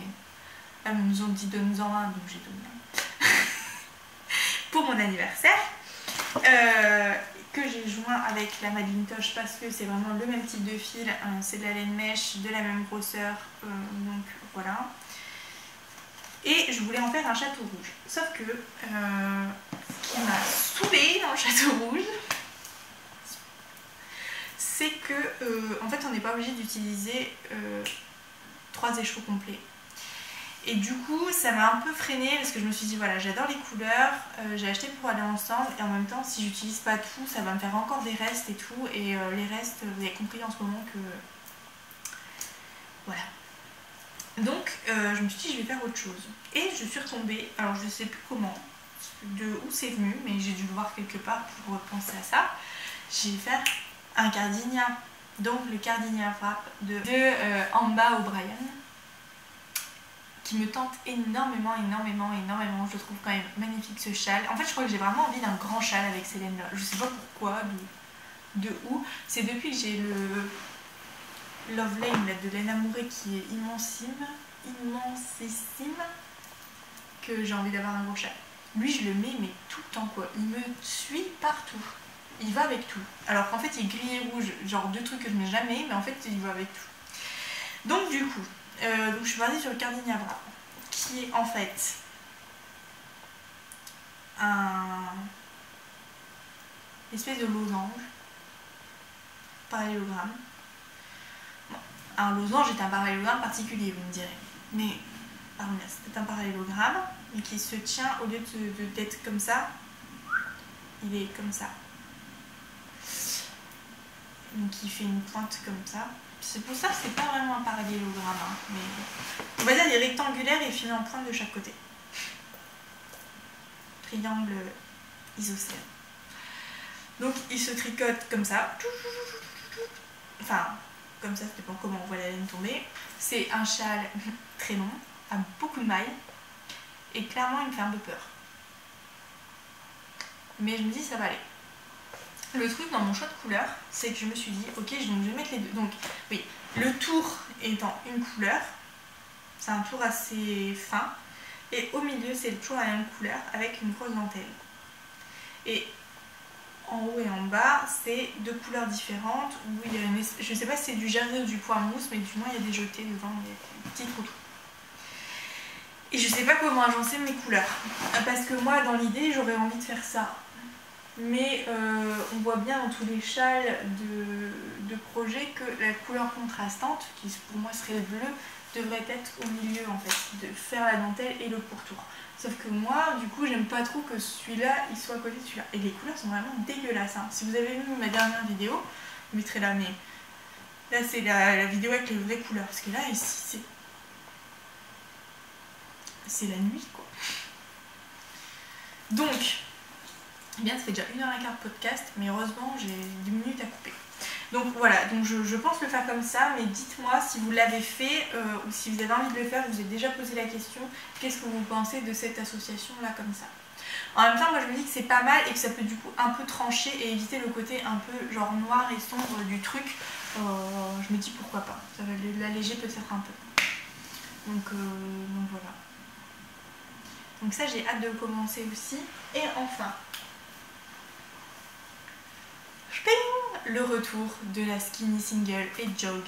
elles nous ont dit donne-en un, donc j'ai donné un. Pour mon anniversaire. Que j'ai joint avec la Madelinetosh parce que c'est vraiment le même type de fil, c'est de la laine mèche, de la même grosseur, donc voilà. Et je voulais en faire un château rouge. Sauf que ce qui m'a saoulée dans le château rouge, c'est que en fait on n'est pas obligé d'utiliser 3 échos complets. Et du coup ça m'a un peu freinée parce que je me suis dit voilà, j'adore les couleurs, j'ai acheté pour aller ensemble et en même temps si j'utilise pas tout ça va me faire encore des restes et tout, et les restes vous avez compris en ce moment que voilà. Donc je me suis dit je vais faire autre chose et je suis retombée, alors je sais plus comment, de où c'est venu, mais j'ai dû le voir quelque part pour penser à ça. J'ai fait un Cardinia, donc le Cardinia Wrap de Amba O'Brien, qui me tente énormément. Je trouve quand même magnifique ce châle. En fait je crois que j'ai vraiment envie d'un grand châle avec ces laines là. Je sais pas pourquoi, de où. C'est depuis que j'ai le Love Lane de laine amourée qui est immensissime, que j'ai envie d'avoir un gros châle. Lui, je le mets mais tout le temps quoi. Il me suit partout. Il va avec tout. Alors qu'en fait, il est gris et rouge, genre deux trucs que je mets jamais, mais en fait, il va avec tout. Donc du coup, je suis partie sur le Cardinavra, qui est en fait un espèce de losange, parallélogramme. Bon, un losange est un parallélogramme particulier, vous me direz. Mais, pardon, c'est un parallélogramme, mais qui se tient, au lieu d'être comme ça, il est comme ça. Donc il fait une pointe comme ça. C'est pour ça que c'est pas vraiment un parallélogramme, hein, mais on va dire il est rectangulaire et fini en pointe de chaque côté. Triangle isocèle. Donc il se tricote comme ça. Enfin, comme ça, ça dépend comment on voit la laine tomber. C'est un châle très long, à beaucoup de mailles, et clairement il me fait un peu peur. Mais je me dis ça va aller. Le truc dans mon choix de couleur, c'est que je me suis dit, ok, je vais mettre les deux. Donc, oui, le tour étant une couleur, c'est un tour assez fin, et au milieu, c'est toujours la même couleur avec une grosse dentelle. Et en haut et en bas, c'est deux couleurs différentes, où il y a une, je sais pas si c'est du jersey ou du pois mousse, mais du moins il y a des jetés devant, il y a des petits trous. Et je sais pas comment agencer mes couleurs, parce que moi, dans l'idée, j'aurais envie de faire ça. Mais on voit bien dans tous les châles de projet que la couleur contrastante, qui pour moi serait le bleu, devrait être au milieu en fait, de faire la dentelle et le pourtour. Sauf que moi, du coup, j'aime pas trop que celui-là, il soit à côté de celui-là. Et les couleurs sont vraiment dégueulasses. Hein. Si vous avez vu ma dernière vidéo, je mettrai là, mais là c'est la vidéo avec les vraies couleurs. Parce que là, ici, c'est la nuit quoi. Donc, eh bien, ça fait déjà 1h15 de podcast, mais heureusement j'ai 10 minutes à couper. Donc voilà, donc je pense le faire comme ça, mais dites-moi si vous l'avez fait ou si vous avez envie de le faire, je vous ai déjà posé la question, qu'est-ce que vous pensez de cette association-là comme ça. En même temps, moi je me dis que c'est pas mal et que ça peut du coup un peu trancher et éviter le côté un peu genre noir et sombre du truc. Je me dis pourquoi pas, ça va l'alléger peut-être un peu. Donc voilà. Donc ça j'ai hâte de commencer aussi. Et enfin, le retour de la Skinny Single et Jog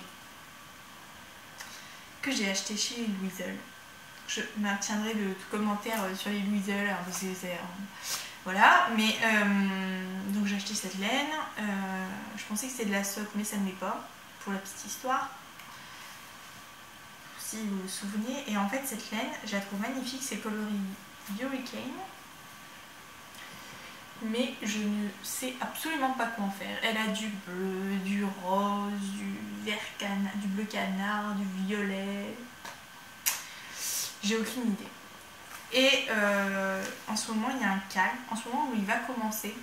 que j'ai acheté chez les Louisel. Je maintiendrai le commentaire sur les Louisel, voilà, mais donc j'ai acheté cette laine, je pensais que c'était de la soie mais ça ne l'est pas, pour la petite histoire, si vous vous souvenez, et en fait cette laine, je la trouve magnifique, c'est coloris Hurricane. Mais je ne sais absolument pas quoi en faire. Elle a du bleu, du rose, du vert canard, du bleu canard, du violet. J'ai aucune idée. Et en ce moment, il y a un calme. En ce moment où il va commencer.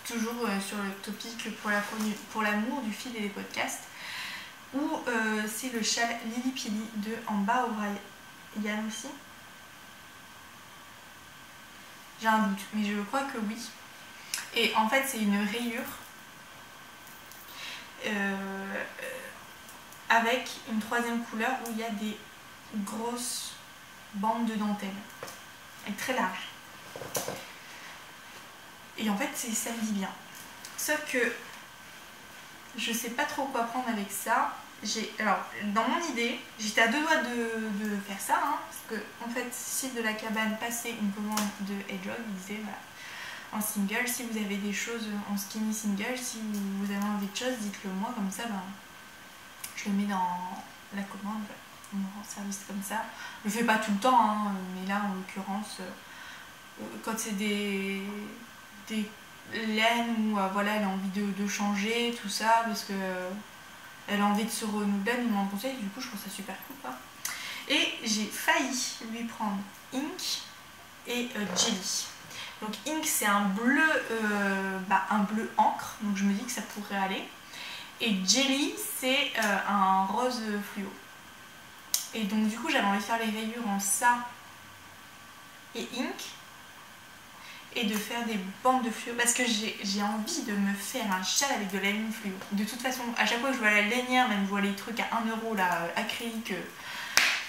Toujours sur le topic pour l'amour du fil et des podcasts. Où c'est le châle Lily Pili de Amba O'Brien aussi. J'ai un doute, mais je crois que oui. Et en fait, c'est une rayure avec une troisième couleur où il y a des grosses bandes de dentelle. Elle est très large. Et en fait, ça me dit bien. Sauf que je sais pas trop quoi prendre avec ça. Alors, dans mon idée, j'étais à deux doigts de faire ça, hein, parce que en fait, Sylve de la Cabane passait une commande de Hedgehog, il disait voilà, en single, si vous avez des choses en skinny single, si vous avez envie de choses, dites-le moi, comme ça, ben, je le mets dans la commande, on me rend service comme ça. Je le fais pas tout le temps, hein, mais là, en l'occurrence, quand c'est des laines où voilà, elle a envie de changer, tout ça, parce que elle a envie de se renouveler, elle nous m'en conseille, du coup je trouve ça super cool quoi. Et j'ai failli lui prendre Ink et Jelly. Donc Ink c'est un bleu encre, donc je me dis que ça pourrait aller. Et Jelly c'est un rose fluo. Et donc du coup j'avais envie de faire les rayures en ça et Ink. Et de faire des bandes de fluo parce que j'ai envie de me faire un châle avec de la laine fluo. De toute façon, à chaque fois que je vois la lainière, même je vois les trucs à 1 € là, acrylique,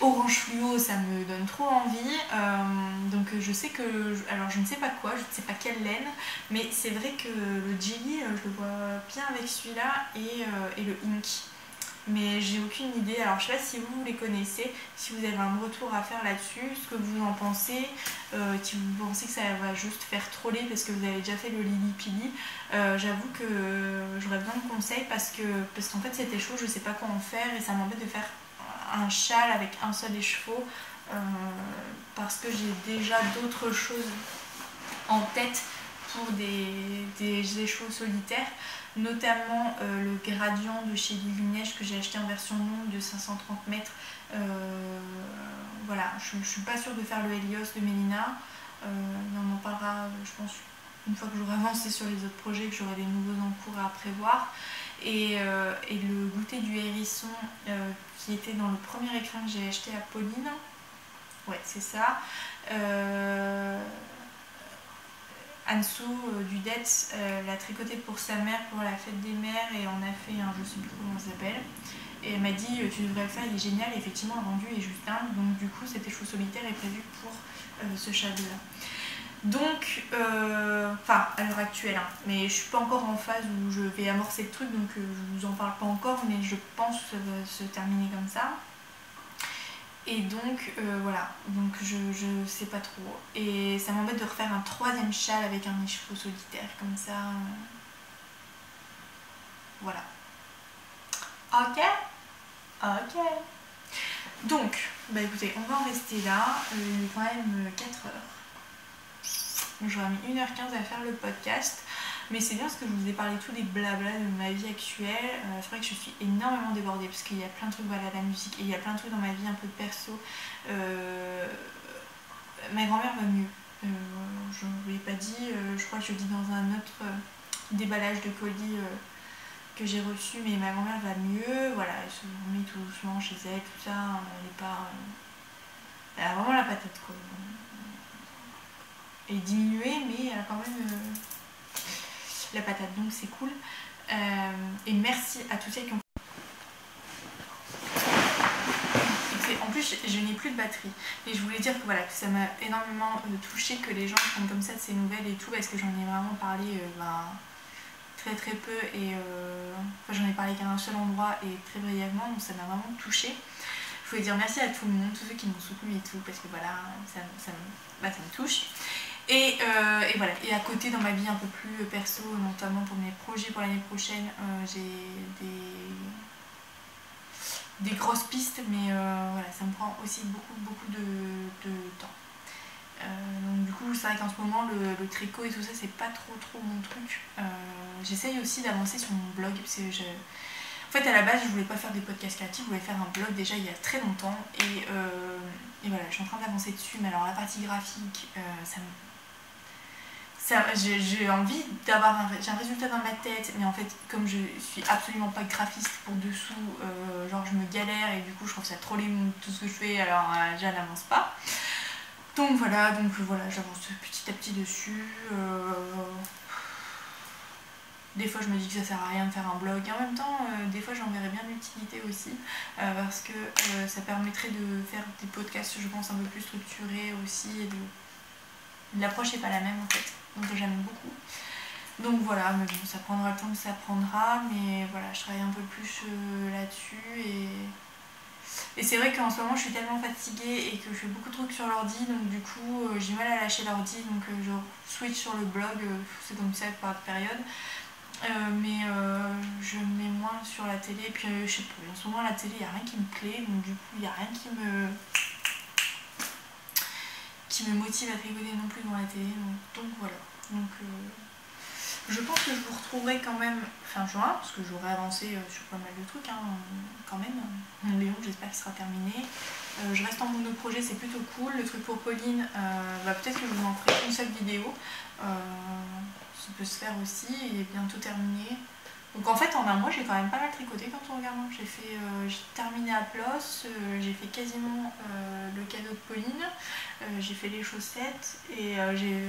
orange fluo, ça me donne trop envie. Donc je sais que, alors je ne sais pas quoi, je ne sais pas quelle laine, mais c'est vrai que le jelly, je le vois bien avec celui-là et le ink. Mais j'ai aucune idée. Alors je sais pas si vous les connaissez, si vous avez un retour à faire là-dessus, ce que vous en pensez, si vous pensez que ça va juste faire troller parce que vous avez déjà fait le Lily Pili. J'avoue que j'aurais besoin de conseils parce qu'en fait c'était chaud, je sais pas quoi en faire et ça m'embête de faire un châle avec un seul écheveau parce que j'ai déjà d'autres choses en tête pour des écheveaux solitaires, notamment le gradient de chez Lily Neige que j'ai acheté en version longue de 530 mètres. Voilà, je ne suis pas sûre de faire le Helios de Mélina, mais on en parlera je pense une fois que j'aurai avancé sur les autres projets, que j'aurai des nouveaux en cours à prévoir. Et le goûter du hérisson qui était dans le premier écrin que j'ai acheté à Pauline, ouais c'est ça. Ansou du DETS l'a tricoté pour sa mère pour la fête des mères et on a fait un, je sais plus comment ça s'appelle, et elle m'a dit tu devrais le faire, il est génial, et effectivement le rendu est juste dingue, donc du coup cet écheveau solitaire est prévu pour ce châle là. Donc, enfin à l'heure actuelle, hein, mais je suis pas encore en phase où je vais amorcer le truc, donc je vous en parle pas encore, mais je pense que ça va se terminer comme ça. Et donc voilà, donc je sais pas trop. Et ça m'embête de refaire un troisième châle avec un écheveau solitaire comme ça. Voilà. Ok. Ok. Donc, bah écoutez, on va en rester là. Il est quand même 4 heures. Donc j'aurais mis 1h15 à faire le podcast. Mais c'est bien parce que je vous ai parlé tout des blabla de ma vie actuelle. C'est vrai que je suis énormément débordée parce qu'il y a plein de trucs, voilà, la musique, et il y a plein de trucs dans ma vie un peu perso. Ma grand-mère va mieux. Je ne vous l'ai pas dit, je crois que je le dis dans un autre déballage de colis que j'ai reçu, mais ma grand-mère va mieux. Voilà, elle se remet tout doucement chez elle, tout ça. Elle est pas. Elle a vraiment la patate, quoi. Elle est diminuée, mais elle a quand même la patate, donc c'est cool. Et merci à tous ceux qui ont. En plus, je n'ai plus de batterie. Et je voulais dire que voilà, que ça m'a énormément touchée que les gens prennent comme ça de ces nouvelles et tout, parce que j'en ai vraiment parlé très très peu, et enfin, j'en ai parlé qu'à un seul endroit et très brièvement, donc ça m'a vraiment touchée. Je voulais dire merci à tout le monde, tous ceux qui m'ont soutenue et tout, parce que voilà, ça me touche. Et voilà, et à côté dans ma vie un peu plus perso, notamment pour mes projets pour l'année prochaine, j'ai des grosses pistes, mais voilà, ça me prend aussi beaucoup de temps. Donc du coup c'est vrai qu'en ce moment le tricot et tout ça c'est pas trop mon truc. J'essaye aussi d'avancer sur mon blog parce que en fait à la base je voulais pas faire des podcasts créatifs, je voulais faire un blog déjà il y a très longtemps, et voilà, je suis en train d'avancer dessus, mais alors la partie graphique j'ai envie d'avoir j'ai un résultat dans ma tête, mais en fait comme je suis absolument pas graphiste pour dessous, genre je me galère et du coup je trouve ça trop lame tout ce que je fais, alors déjà n'avance pas. Donc voilà, j'avance petit à petit dessus. Des fois je me dis que ça sert à rien de faire un blog, et en même temps des fois j'en verrais bien l'utilité aussi, parce que ça permettrait de faire des podcasts je pense un peu plus structurés aussi, et l'approche n'est pas la même en fait, donc j'aime beaucoup. Donc voilà, mais bon, ça prendra le temps que ça prendra, mais voilà, je travaille un peu plus là-dessus, et c'est vrai qu'en ce moment je suis tellement fatiguée et que je fais beaucoup de trucs sur l'ordi, donc du coup j'ai mal à lâcher l'ordi, donc je switch sur le blog, c'est comme ça par période. Mais je mets moins sur la télé, et puis je sais pas, en ce moment la télé il n'y a rien qui me plaît, donc du coup il n'y a rien qui me motive à tricoter non plus dans la télé, donc voilà. Donc je pense que je vous retrouverai quand même fin juin, parce que j'aurai avancé sur pas mal de trucs quand même. Mon Léon, j'espère qu'il sera terminé. Je reste en monoprojet, c'est plutôt cool. Le truc pour Pauline, peut-être que je vous en ferai une seule vidéo. Ça peut se faire aussi, il est bientôt terminé. Donc en fait en un mois j'ai quand même pas mal tricoté quand on regarde. J'ai terminé à Plos, j'ai fait quasiment le cadeau de Pauline, j'ai fait les chaussettes, et j'ai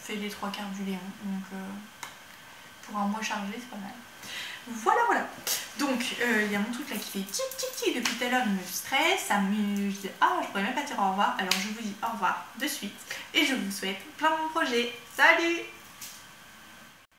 fait les 3/4 du Léon. Donc pour un mois chargé, c'est pas mal. Voilà, voilà. Donc, il y a mon truc là qui fait tic tic tic depuis tout à l'heure, il me stresse, ça me... Je dis, ah, je pourrais même pas dire au revoir. Alors, je vous dis au revoir de suite et je vous souhaite plein de projets. Salut!